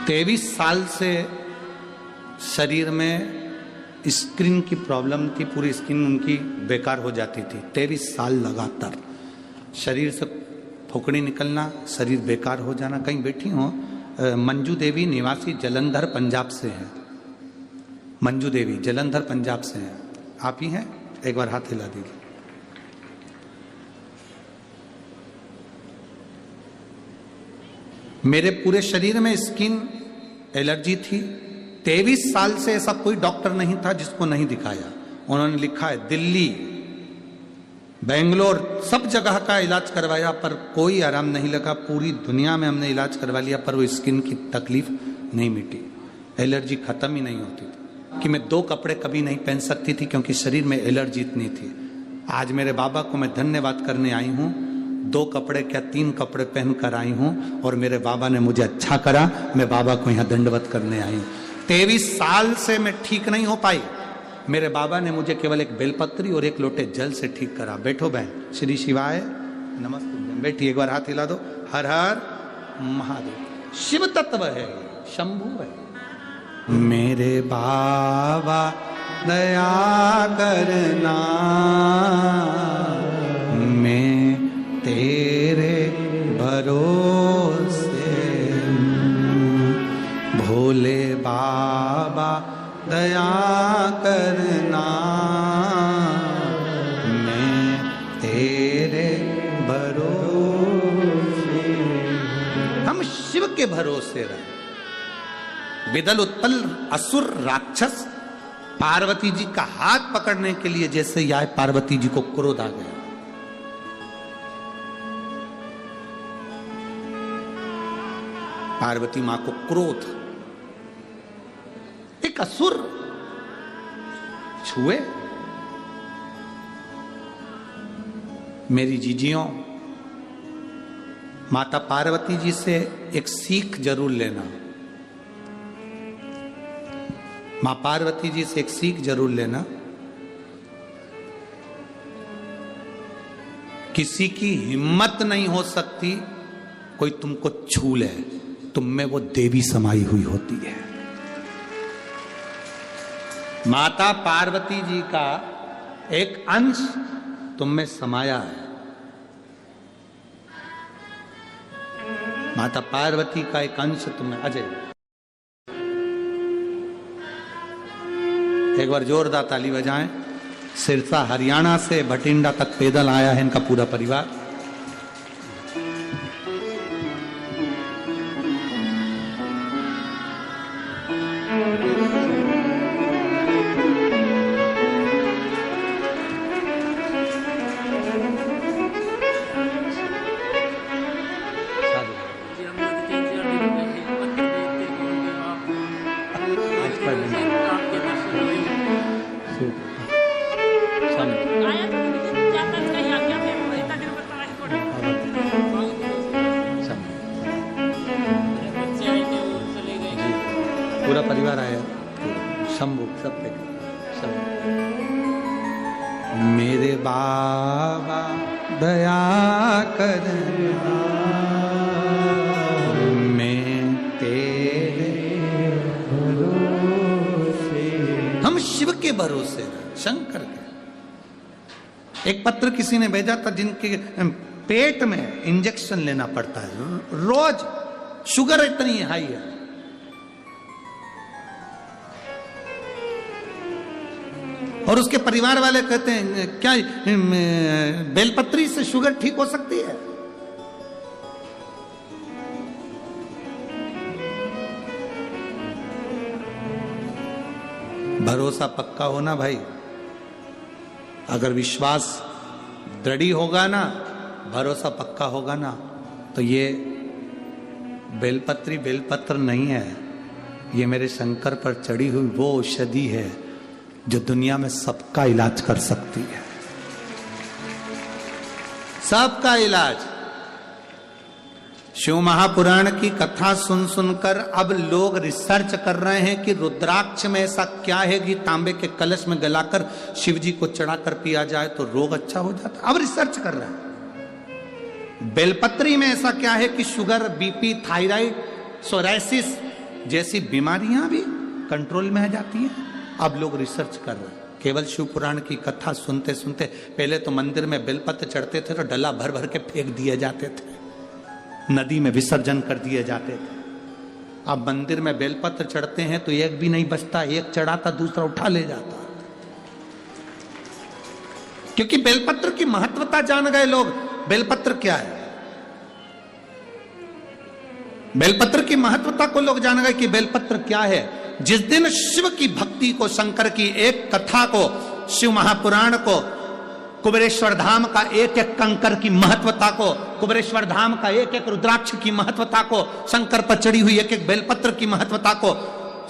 तेईस साल से शरीर में स्किन की प्रॉब्लम थी, पूरी स्किन उनकी बेकार हो जाती थी। 23 साल लगातार शरीर से फोकड़ी निकलना, शरीर बेकार हो जाना। कहीं बैठी हो, मंजू देवी निवासी जलंधर पंजाब से है। मंजू देवी जलंधर पंजाब से हैं, आप ही हैं? एक बार हाथ हिला दीजिए। मेरे पूरे शरीर में स्किन एलर्जी थी। 23 साल से ऐसा कोई डॉक्टर नहीं था जिसको नहीं दिखाया। उन्होंने लिखा है दिल्ली, बेंगलोर, सब जगह का इलाज करवाया पर कोई आराम नहीं लगा। पूरी दुनिया में हमने इलाज करवा लिया पर वो स्किन की तकलीफ नहीं मिटी, एलर्जी खत्म ही नहीं होती थी। कि मैं 2 कपड़े कभी नहीं पहन सकती थी क्योंकि शरीर में एलर्जी इतनी थी। आज मेरे बाबा को मैं धन्यवाद करने आई हूँ। 2 कपड़े क्या 3 कपड़े पहन कर आई हूं और मेरे बाबा ने मुझे अच्छा करा। मैं बाबा को यहां दंडवत करने आई हूं। 23 साल से मैं ठीक नहीं हो पाई, मेरे बाबा ने मुझे केवल एक बेलपत्री और 1 लोटे जल से ठीक करा। बैठो बहन, श्री शिवाय नमस्ते। बैठी, एक बार हाथ हिला दो। हर हर महादेव। शिव तत्व है, शंभु है। मेरे बाबा दया करना, मैं तेरे भरोसे, भोले बाबा दया करना, मैं तेरे भरोसे। हम शिव के भरोसे रहे। विदल उत्पल असुर राक्षस पार्वती जी का हाथ पकड़ने के लिए जैसे यह पार्वती जी को क्रोध आ गया। पार्वती मां को क्रोध, एक असुर छुए। मेरी जीजियों, माता पार्वती जी से एक सीख जरूर लेना। मां पार्वती जी से एक सीख जरूर लेना। किसी की हिम्मत नहीं हो सकती कोई तुमको छू ले, तुम में वो देवी समाई हुई होती है। माता पार्वती जी का एक अंश तुम में समाया है। माता पार्वती का एक अंश तुम में। अजय, एक बार जोरदार ताली बजाएं। सिरसा हरियाणा से भटिंडा तक पैदल आया है इनका पूरा परिवार। पूरा परिवार आया, शंभू सब शंभू। मेरे बाबा दया करना, मैं तेरे भरोसे। हम शिव के भरोसे, शंकर के। एक पत्र किसी ने भेजा था जिनके पेट में इंजेक्शन लेना पड़ता है रोज, शुगर इतनी हाई है। और उसके परिवार वाले कहते हैं क्या बेलपत्री से शुगर ठीक हो सकती है? भरोसा पक्का होना भाई, अगर विश्वास दृढ़ होगा ना, भरोसा पक्का होगा ना, तो ये बेलपत्री बेलपत्र नहीं है, ये मेरे शंकर पर चढ़ी हुई वो औषधि है जो दुनिया में सबका इलाज कर सकती है, सबका इलाज। शिव महापुराण की कथा सुन सुनकर अब लोग रिसर्च कर रहे हैं कि रुद्राक्ष में ऐसा क्या है कि तांबे के कलश में गलाकर शिव जी को चढ़ाकर पिया जाए तो रोग अच्छा हो जाता। अब रिसर्च कर रहे हैं। बेलपत्री में ऐसा क्या है कि शुगर, बीपी, थायराइड, सोराइसिस जैसी बीमारियां भी कंट्रोल में आ जाती हैं। अब लोग रिसर्च कर रहे हैं। केवल शिव पुराण की कथा सुनते सुनते, पहले तो मंदिर में बेलपत्र चढ़ते थे तो डला भर भर के फेंक दिए जाते थे, नदी में विसर्जन कर दिए जाते थे। अब मंदिर में बेलपत्र चढ़ते हैं तो एक भी नहीं बचता, एक चढ़ाता दूसरा उठा ले जाता, क्योंकि बेलपत्र की महत्वता जान गए लोग। बेलपत्र क्या है? बेलपत्र की महत्वता को लोग जान गए कि बेलपत्र क्या है। जिस दिन शिव की भक्ति को, शंकर की एक कथा को, शिव महापुराण को, कुबेरेश्वर धाम का एक एक कंकर की महत्वता को, कुबेरेश्वर धाम का एक एक रुद्राक्ष की महत्वता को, शंकर पर चढ़ी हुई एक एक बेलपत्र की महत्वता को,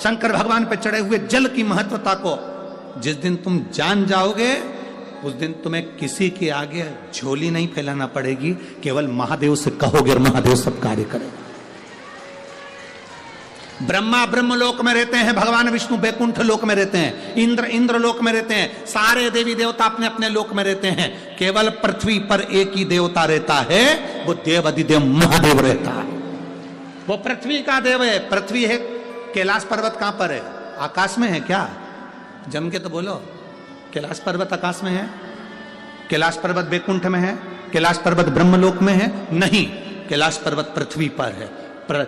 शंकर भगवान पर चढ़े हुए जल की महत्वता को जिस दिन तुम जान जाओगे, उस दिन तुम्हें किसी के आगे झोली नहीं फैलाना पड़ेगी, केवल महादेव से कहोगे और महादेव सब कार्य करेगा। ब्रह्मा ब्रह्मलोक में रहते हैं, भगवान विष्णु बैकुंठ लोक में रहते हैं, इंद्र इंद्र लोक में रहते हैं, सारे देवी देवता अपने अपने लोक में रहते हैं। केवल पृथ्वी पर एक ही देवता रहता है, वो देव अधिदेव महादेव रहता है। वो पृथ्वी का देव है। पृथ्वी है, कैलाश पर्वत कहां पर है? आकाश में है क्या? जम के तो बोलो, कैलाश पर्वत आकाश में है? कैलाश पर्वत बैकुंठ में है? कैलाश पर्वत ब्रह्मलोक में है? नहीं, कैलाश पर्वत पृथ्वी पर है।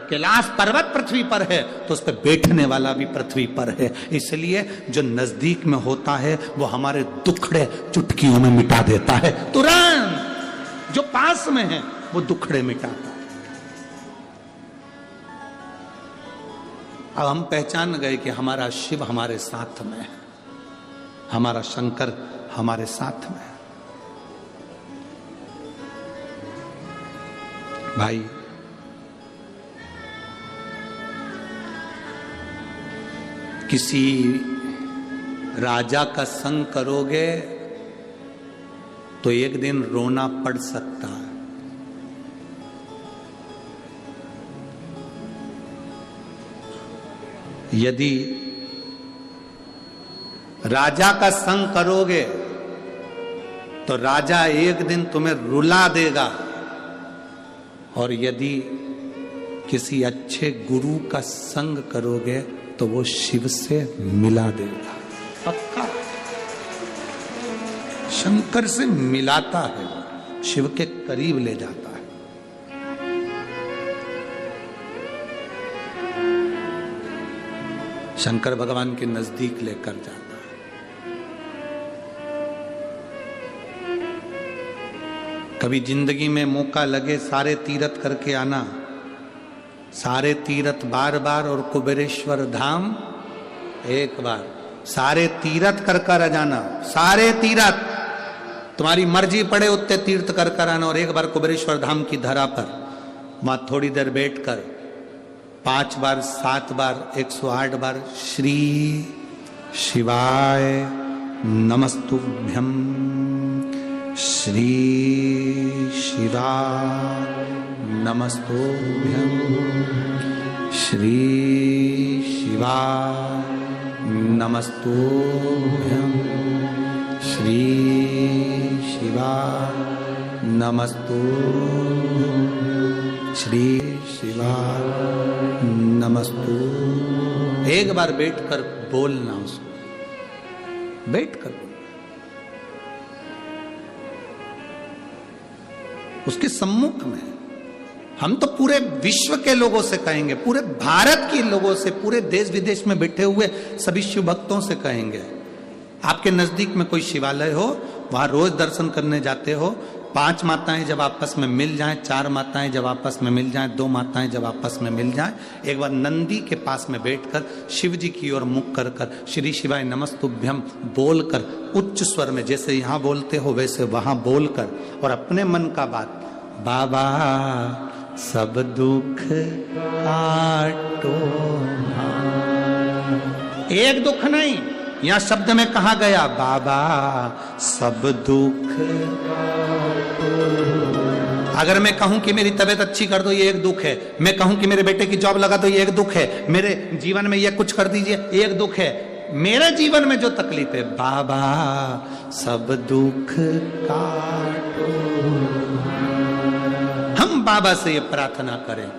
कैलाश पर्वत पृथ्वी पर है तो उस पर बैठने वाला भी पृथ्वी पर है। इसलिए जो नजदीक में होता है वो हमारे दुखड़े चुटकियों में मिटा देता है तुरंत। जो पास में है वो दुखड़े मिटाता है। अब हम पहचान गए कि हमारा शिव हमारे साथ में है, हमारा शंकर हमारे साथ में है। भाई, किसी राजा का संग करोगे तो एक दिन रोना पड़ सकता है। यदि राजा का संग करोगे तो राजा एक दिन तुम्हें रुला देगा, और यदि किसी अच्छे गुरु का संग करोगे तो वो शिव से मिला देगा, पक्का। शंकर से मिलाता है, शिव के करीब ले जाता है। शंकर भगवान के नजदीक लेकर जाता है। कभी जिंदगी में मौका लगे सारे तीर्थ करके आना, सारे तीर्थ बार बार और कुबेरेश्वर धाम एक बार। सारे तीर्थ कर कर जाना, सारे तीर्थ तुम्हारी मर्जी पड़े उतने तीर्थ कर कर आना, और एक बार कुबेरेश्वर धाम की धरा पर वहां थोड़ी देर बैठकर 5 बार 7 बार 108 बार श्री शिवाय नमस्तुभ्यं, श्री शिवाय नमस्तुभ्यं, श्री शिवाय नमस्तुभ्यं, श्री शिवाय नमस्तु श्री शिवाय नमस्तु। एक बार बैठकर बोलना उसको, बैठकर उसके सम्मुख में। हम तो पूरे विश्व के लोगों से कहेंगे, पूरे भारत के लोगों से, पूरे देश विदेश में बैठे हुए सभी शिव भक्तों से कहेंगे, आपके नजदीक में कोई शिवालय हो, वहां रोज दर्शन करने जाते हो, 5 माताएं जब आपस में मिल जाएं, 4 माताएं जब आपस में मिल जाएं, 2 माताएं जब आपस में मिल जाएं, एक बार नंदी के पास में बैठकर शिव जी की ओर मुख कर कर श्री शिवाय नमस्तुभ्यम बोलकर उच्च स्वर में, जैसे यहां बोलते हो वैसे वहां बोलकर, और अपने मन का बात, बाबा सब दुख काटो। एक दुख नहीं, यहां शब्द में कहा गया बाबा सब दुख। अगर मैं कहूं कि मेरी तबीयत अच्छी कर दो, ये एक दुख है। मैं कहूं कि मेरे बेटे की जॉब लगा दो, ये एक दुख है। मेरे जीवन में ये कुछ कर दीजिए, एक दुख है। मेरे जीवन में जो तकलीफ है, बाबा सब दुख काटो। हम बाबा से ये प्रार्थना करें,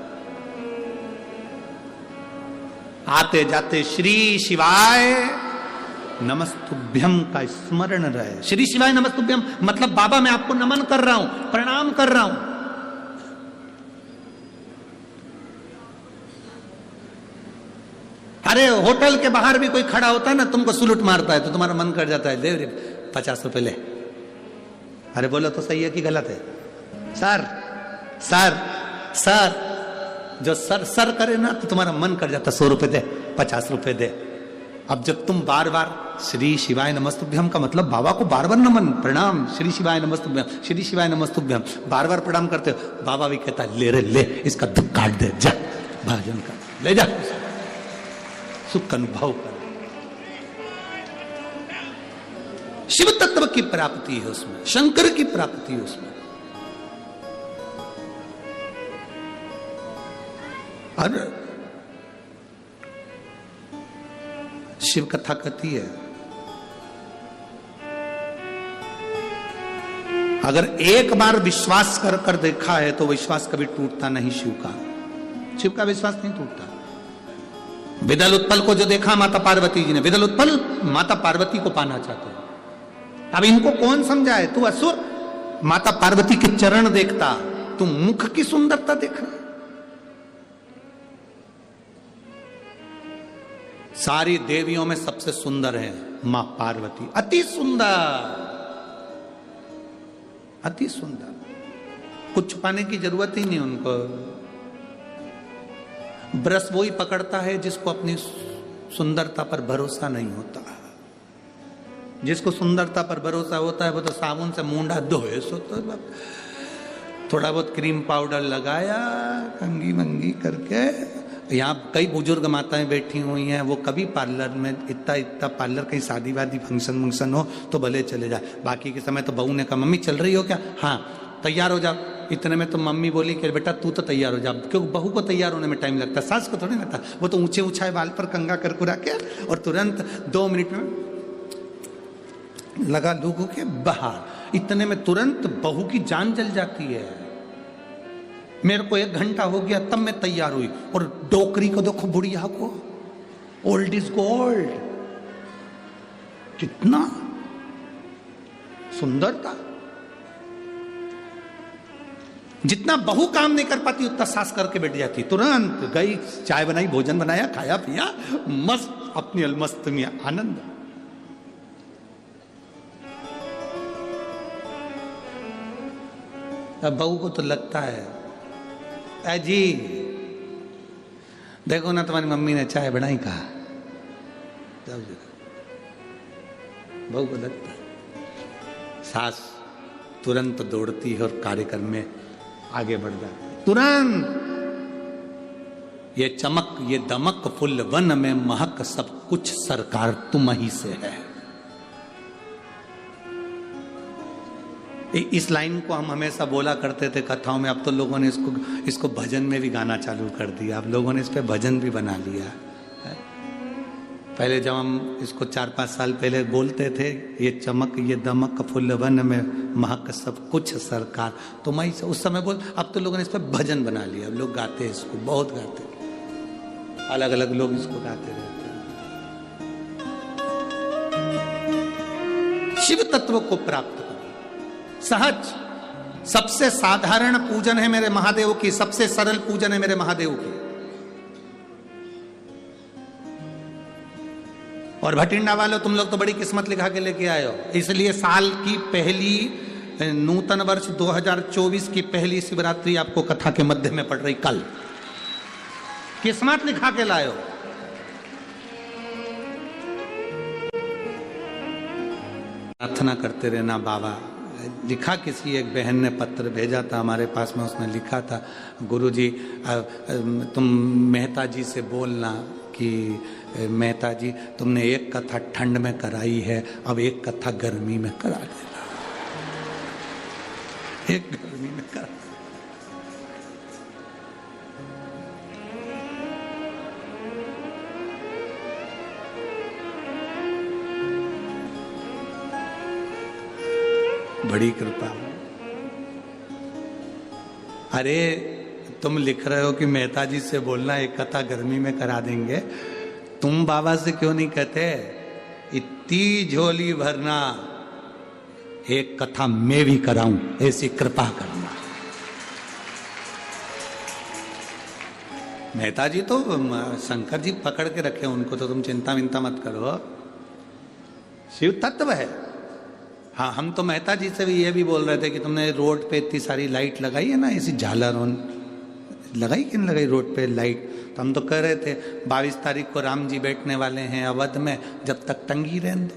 आते जाते श्री शिवाय नमस्तुभ्यम का स्मरण रहे। श्री शिवाय नमस्तुभ्यम मतलब बाबा मैं आपको नमन कर रहा हूं, प्रणाम कर रहा हूं। अरे होटल के बाहर भी कोई खड़ा होता है ना, तुमको सलूट मारता है तो तुम्हारा मन कर जाता है, दे रे 50 रुपए ले। अरे बोलो तो सही है कि गलत है? सर सर सर, जो सर सर करे ना तो तुम्हारा मन कर जाता 100 रुपए दे, 50 रुपए दे। अब जब तुम बार बार श्री शिवाय नमस्तुभ्यम का मतलब बाबा को बार बार नमन प्रणाम, श्री शिवाय नमस्तुभ्यम, श्री शिवाय नमस्तुभ्यम बार बार प्रणाम करते हो, बाबा भी कहता है ले रे ले, इसका दुख काट दे, जा भाजन का ले जा, सुख अनुभव कर। शिव तत्व की प्राप्ति है उसमें, शंकर की प्राप्ति है उसमें। और शिव कथा कहती है, अगर एक बार विश्वास कर कर देखा है तो विश्वास कभी टूटता नहीं शिव का। शिव का विश्वास नहीं टूटता। विदल उत्पल को जो देखा माता पार्वती जी ने, विदल उत्पल माता पार्वती को पाना चाहते हैं। अब इनको कौन समझाए? तू असुर माता पार्वती के चरण देखता, तू मुख की सुंदरता देख रहा। सारी देवियों में सबसे सुंदर है मां पार्वती, अति सुंदर, अति सुंदर। कुछ छुपाने की जरूरत ही नहीं उनको। ब्रश वही पकड़ता है जिसको अपनी सुंदरता पर भरोसा नहीं होता। जिसको सुंदरता पर भरोसा होता है वो तो साबुन से मुंडा धोए सो, तो थोड़ा बहुत क्रीम पाउडर लगाया, कंगी मंगी करके। यहाँ कई बुजुर्ग माताएं बैठी हुई हैं, वो कभी पार्लर में इतना इतना पार्लर, कहीं शादी वादी फंक्शन हो तो भले चले जाए, बाकी के समय तो बहू ने कहा मम्मी चल रही हो क्या? हाँ तैयार हो जाओ। इतने में तो मम्मी बोली कि बेटा तू तो तैयार हो जा, क्योंकि बहू को तैयार होने में टाइम लगता है, सास को थोड़ी लगता। वो तो ऊंचे ऊंचाए बाल पर कंगा कर कुरा के और तुरंत 2 मिनट में लगा लोगों के बाहर। इतने में तुरंत बहू की जान जल जाती है। मेरे को 1 घंटा हो गया तब मैं तैयार हुई, और डोकरी को देखो, बुढ़िया को, ओल्ड इज गोल्ड, कितना सुंदर था। जितना बहू काम नहीं कर पाती उतना सास करके बैठ जाती। तुरंत गई, चाय बनाई, भोजन बनाया, खाया पिया, मस्त अपनी अलमस्त में आनंद। अब बहू को तो लगता है जी देखो ना तुम्हारी मम्मी ने चाय बनाई, कहा बहू को लगता है। सास तुरंत दौड़ती है और कार्यक्रम में आगे बढ़ जाती है। तुरंत ये चमक ये दमक फुल वन में महक, सब कुछ सरकार तुम ही से है। इस लाइन को हम हमेशा बोला करते थे कथाओं में, अब तो लोगों ने इसको भजन में भी गाना चालू कर दिया। अब लोगों ने इस पे भजन भी बना लिया है। पहले जब हम इसको 4-5 साल पहले बोलते थे, ये चमक ये दमक फुलवन में महक सब कुछ सरकार, तो मैं उस समय बोल, अब तो लोगों ने इस पर भजन बना लिया, अब लोग गाते हैं इसको, बहुत गाते हैं, अलग अलग लोग इसको गाते रहते हैं। शिव तत्व को प्राप्त करो, सहज, सबसे साधारण पूजन है मेरे महादेव की, सबसे सरल पूजन है मेरे महादेव की। और भटिंडा वालों, तुम लोग तो बड़ी किस्मत लिखा के लेके आए हो, इसलिए साल की पहली नूतन वर्ष 2024 की पहली शिवरात्रि आपको कथा के मध्य में पड़ रही, कल किस्मत लिखा के लाए हो। प्रार्थना करते रहना बाबा। लिखा किसी एक बहन ने पत्र भेजा था हमारे पास में, उसने लिखा था, गुरुजी तुम मेहता जी से बोलना कि मेहता जी तुमने एक कथा ठंड में कराई है, अब एक कथा गर्मी में करा देना, एक गर्मी में करा। बड़ी कृपा। अरे तुम लिख रहे हो कि मेहता जी से बोलना एक कथा गर्मी में करा देंगे, तुम बाबा से क्यों नहीं कहते इतनी झोली भरना एक कथा मैं भी कराऊं, ऐसी कृपा करना। मेहता जी तो शंकर जी पकड़ के रखे, उनको तो तुम चिंता विंता मत करो, शिव तत्व है। हाँ, हम तो मेहता जी से भी ये भी बोल रहे थे कि तुमने रोड पे इतनी सारी लाइट लगाई है ना, ऐसी झालर लगाई कि नहीं लगाई रोड पे लाइट, तो हम तो कह रहे थे 22 तारीख को राम जी बैठने वाले हैं अवध में, जब तक टंगी रहने दो।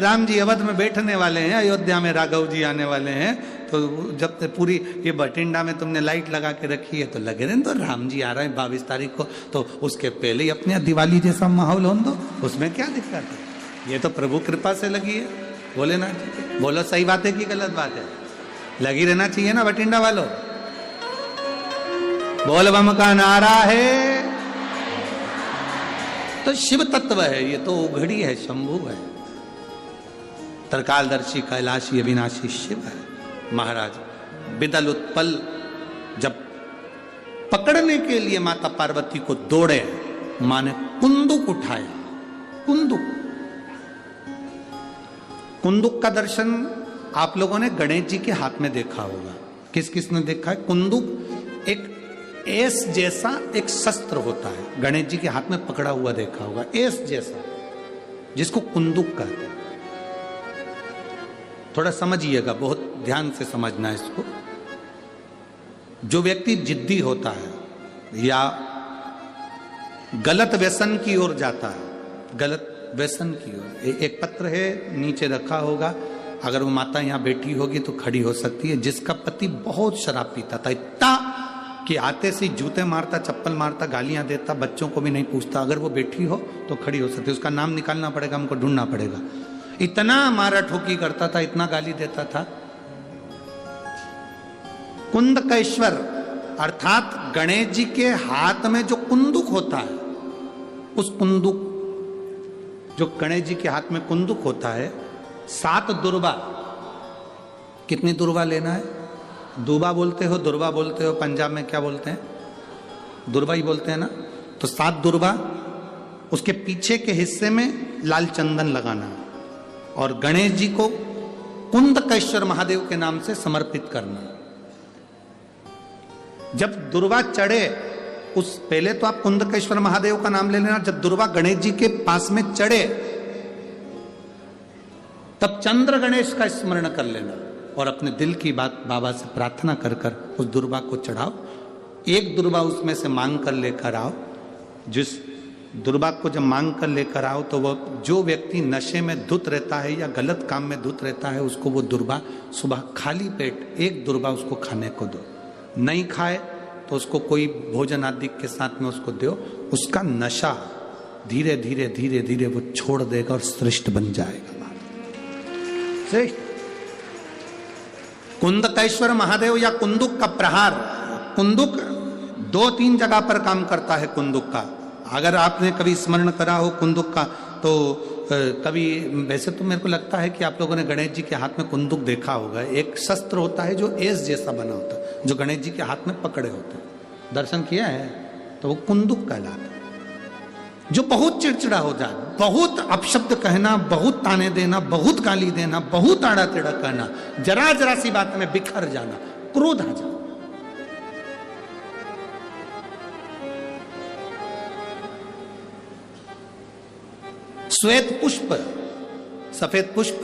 राम जी अवध में बैठने वाले हैं, अयोध्या में राघव जी आने वाले हैं, तो जब तक पूरी ये भटिंडा में तुमने लाइट लगा के रखी है तो लगे रहने दो, राम जी आ रहे हैं 22 तारीख को, तो उसके पहले ही अपने दिवाली जैसा माहौल होने दो, उसमें क्या दिक्कत है। ये तो प्रभु कृपा से लगी है, बोले ना, बोलो सही बात है कि गलत बात है, लगी रहना चाहिए ना भटिंडा वालों। बोल बम का नारा है, तो शिव तत्व है, ये तो उघड़ी है, शंभु है, त्रिकालदर्शी कैलाशी अविनाशी शिव है महाराज। बिदल उत्पल जब पकड़ने के लिए माता पार्वती को दौड़े, मां ने कुंदुक उठाया, कुंदुक। कुंदुक का दर्शन आप लोगों ने गणेश जी के हाथ में देखा होगा, किस किस ने देखा है? कुंदुक एक एस जैसा एक शस्त्र होता है, गणेश जी के हाथ में पकड़ा हुआ देखा होगा, एस जैसा, जिसको कुंदुक कहते हैं। थोड़ा समझिएगा, बहुत ध्यान से समझना है इसको। जो व्यक्ति जिद्दी होता है या गलत व्यसन की ओर जाता है, गलत व्यसन की ओर, एक पत्र है नीचे रखा होगा, अगर वो माता यहां बैठी होगी तो खड़ी हो सकती है, जिसका पति बहुत शराब पीता था, इतना कि आते से जूते मारता, चप्पल मारता, गालियां देता, बच्चों को भी नहीं पूछता, अगर वो बैठी हो तो खड़ी हो सकती है। उसका नाम निकालना पड़ेगा, हमको ढूंढना पड़ेगा। इतना मारा ठोकी करता था, इतना गाली देता था। कुंदकेश्वर अर्थात गणेश जी के हाथ में जो कुंदुक होता है, उस कुंदुक, जो गणेश जी के हाथ में कुंदुक होता है, 7 दुर्बा, कितनी दुर्बा लेना है? दुबा बोलते हो, दुर्बा बोलते हो, पंजाब में क्या बोलते हैं? दुर्बा ही बोलते हैं ना। तो 7 दुर्बा, उसके पीछे के हिस्से में लाल चंदन लगाना और गणेश जी को कुंदकेश्वर महादेव के नाम से समर्पित करना। जब दुर्वा चढ़े, उस पहले तो आप कुंदकेश्वर महादेव का नाम ले लेना, जब दुर्वा गणेश जी के पास में चढ़े तब चंद्र गणेश का स्मरण कर लेना और अपने दिल की बात बाबा से प्रार्थना कर कर उस दुर्वा को चढ़ाओ। एक दुर्वा उसमें से मांग कर लेकर आओ। जिस दुर्बा को जब मांग कर लेकर आओ तो वो जो व्यक्ति नशे में धुत रहता है या गलत काम में धुत रहता है, उसको वो दुर्बा सुबह खाली पेट एक दुर्बा उसको खाने को दो। नहीं खाए तो उसको कोई भोजन आदि के साथ में उसको दो। उसका नशा धीरे धीरे धीरे धीरे वो छोड़ देगा और श्रेष्ठ बन जाएगा। श्रेष्ठ कुंदकेश्वर महादेव या कुंदुक का प्रहार, कुंदुक 2-3 जगह पर काम करता है कुंदुक का। अगर आपने कभी स्मरण करा हो कुंदुक का तो कभी, वैसे तो मेरे को लगता है कि आप लोगों ने गणेश जी के हाथ में कुंदुक देखा होगा। एक शस्त्र होता है जो एस जैसा बना होता है, जो गणेश जी के हाथ में पकड़े होते हैं, दर्शन किया है, तो वो कुंदुक कहलाता है। जो बहुत चिड़चिड़ा हो जाए, बहुत अपशब्द कहना, बहुत ताने देना, बहुत गाली देना, बहुत आड़ा टेढ़ा कहना, जरा जरा सी बात में बिखर जाना, क्रोध आ जाना। श्वेत पुष्प, सफेद पुष्प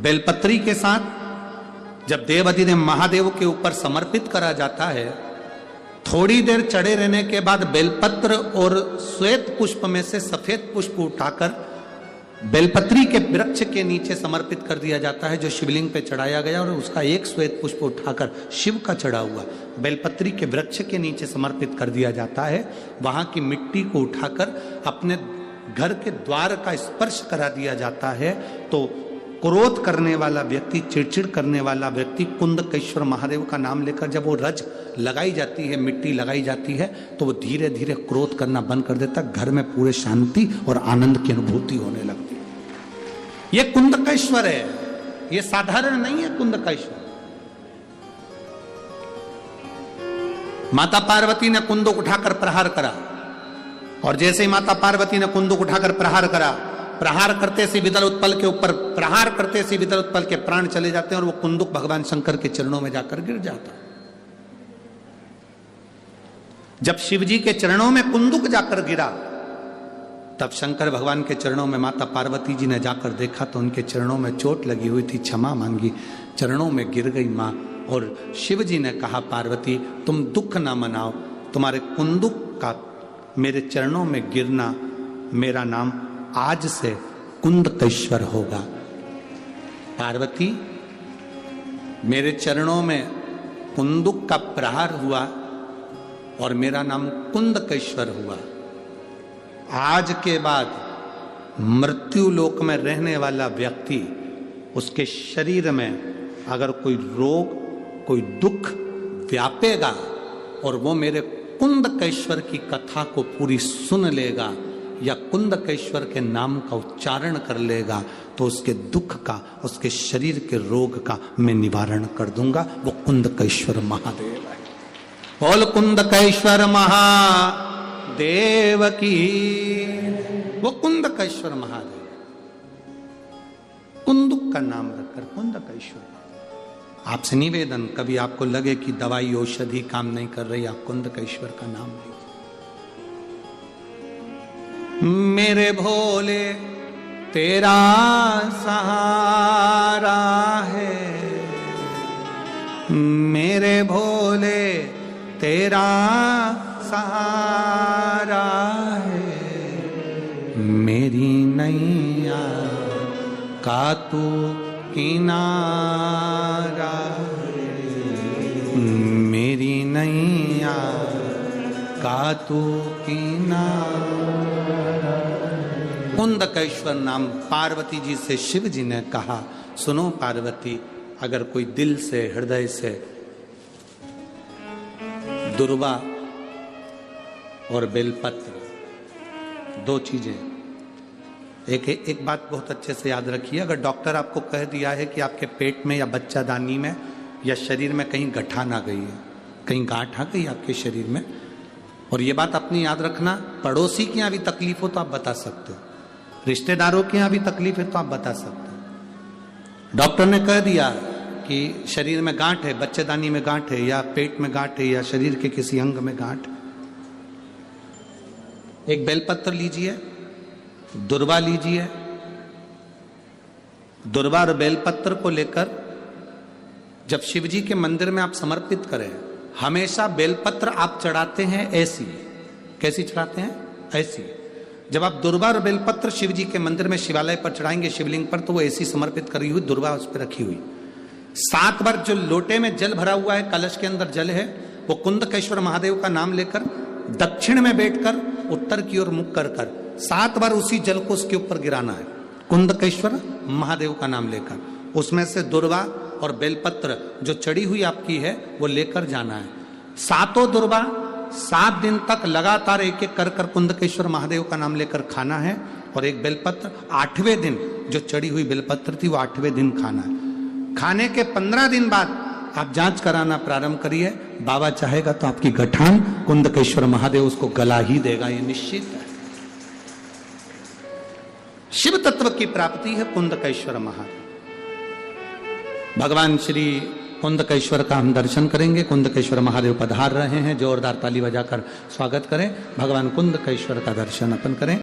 बेलपत्री के साथ जब देवाधिदेव महादेव के ऊपर समर्पित करा जाता है, थोड़ी देर चढ़े रहने के बाद बेलपत्र और श्वेत पुष्प में से सफेद पुष्प उठाकर बेलपत्री के वृक्ष के नीचे समर्पित कर दिया जाता है, जो शिवलिंग पे चढ़ाया गया, और उसका एक श्वेत पुष्प उठाकर शिव का चढ़ा हुआ बेलपत्री के वृक्ष के नीचे समर्पित कर दिया जाता है। वहां की मिट्टी को उठाकर अपने घर के द्वार का स्पर्श करा दिया जाता है, तो क्रोध करने वाला व्यक्ति, चिड़चिड़ करने वाला व्यक्ति कुंदकेश्वर महादेव का नाम लेकर जब वो रज लगाई जाती है, मिट्टी लगाई जाती है, तो वो धीरे धीरे क्रोध करना बंद कर देता। घर में पूरे शांति और आनंद की अनुभूति होने लगती है। ये कुंदकेश्वर है, ये साधारण नहीं है कुंदकेश्वर। माता पार्वती ने कुंदुक उठाकर प्रहार करा, और जैसे ही माता पार्वती ने कुंदुक उठाकर प्रहार करा, प्रहार करते से विदल उत्पल के ऊपर प्रहार करते से विदल उत्पल के प्राण चले जाते हैं, और वो कुंदुक भगवान शंकर के चरणों में जाकर गिर जाता है। जब शिवजी के चरणों में कुंदुक जाकर गिरा, तब शंकर भगवान के चरणों में माता पार्वती जी ने जाकर देखा तो उनके चरणों में चोट लगी हुई थी, क्षमा मांगी, चरणों में गिर गई मां। और शिवजी ने कहा, पार्वती तुम दुख ना मनाओ, तुम्हारे कुंदुक का मेरे चरणों में गिरना, मेरा नाम आज से कुंदकेश्वर होगा। पार्वती, मेरे चरणों में कुंदुक का प्रहार हुआ और मेरा नाम कुंदकेश्वर हुआ। आज के बाद मृत्यु लोक में रहने वाला व्यक्ति, उसके शरीर में अगर कोई रोग, कोई दुख व्यापेगा और वो मेरे कुंदकेश्वर की कथा को पूरी सुन लेगा या कुंदकेश्वर के नाम का उच्चारण कर लेगा, तो उसके दुख का, उसके शरीर के रोग का मैं निवारण कर दूंगा। वो कुंदकेश्वर महादेव है। बोल कुंदकेश्वर महादेव की। वो कुंदकेश्वर महादेव, कुंदुक का नाम रखकर कुंदकेश्वर। आपसे निवेदन, कभी आपको लगे कि दवाई औषधि काम नहीं कर रही, आप कुंदकेश्वर का नाम लीजिए। मेरे भोले तेरा सहारा है, मेरे भोले तेरा सहारा है, मेरी नैया का तू किनारा है, मेरी नैया का तू किनारा। कुंदकेश्वर नाम पार्वती जी से शिव जी ने कहा, सुनो पार्वती, अगर कोई दिल से, हृदय से दुर्वा और बेलपत्र, दो चीजें, एक बात बहुत अच्छे से याद रखिए। अगर डॉक्टर आपको कह दिया है कि आपके पेट में या बच्चादानी में या शरीर में कहीं गठान आ गई है, कहीं गांठ आ गई आपके शरीर में, और ये बात अपनी याद रखना, पड़ोसी के यहाँ भी तकलीफ हो तो आप बता सकते हो, रिश्तेदारों के यहाँ भी तकलीफ है तो आप बता सकते हो। डॉक्टर ने कह दिया कि शरीर में गांठ है, बच्चेदानी में गांठ है, या पेट में गांठ है, या शरीर के किसी अंग में गांठ, एक बेलपत्र लीजिए, दुर्वा लीजिए, दुर्वा और बेलपत्र को लेकर जब शिवजी के मंदिर में आप समर्पित करें, हमेशा बेलपत्र आप चढ़ाते हैं ऐसी, कैसी चढ़ाते हैं? ऐसी। जब आप दुर्वा और बेलपत्र शिवजी के मंदिर में, शिवालय पर चढ़ाएंगे, शिवलिंग पर, तो वो ऐसी समर्पित करी हुई दुर्वा उस पर रखी हुई। 7 बार जो लोटे में जल भरा हुआ है, कलश के अंदर जल है, वो कुंदकेश्वर महादेव का नाम लेकर दक्षिण में बैठकर उत्तर की ओर मुख कर 7 बार उसी जल को उसके ऊपर गिराना है, कुंदकेश्वर महादेव का नाम लेकर। उसमें से दुर्वा और बेलपत्र जो चढ़ी हुई आपकी है वो लेकर जाना है। 7 दुर्वा 7 दिन तक लगातार एक एक कर कुंदकेश्वर महादेव का नाम लेकर खाना है, और एक बेलपत्र 8वें दिन जो चढ़ी हुई बेलपत्र थी वो 8वें दिन खाना है। खाने के 15 दिन बाद आप जांच कराना प्रारंभ करिए, बाबा चाहेगा तो आपकी गठान कुंदकेश्वर महादेव उसको गला ही देगा, ये निश्चित है। शिव तत्व की प्राप्ति है कुंदकेश्वर महादेव। भगवान श्री कुंदकेश्वर का हम दर्शन करेंगे। कुंदकेश्वर महादेव पधार रहे हैं, जोरदार ताली बजाकर स्वागत करें। भगवान कुंदकेश्वर का दर्शन अपन करें।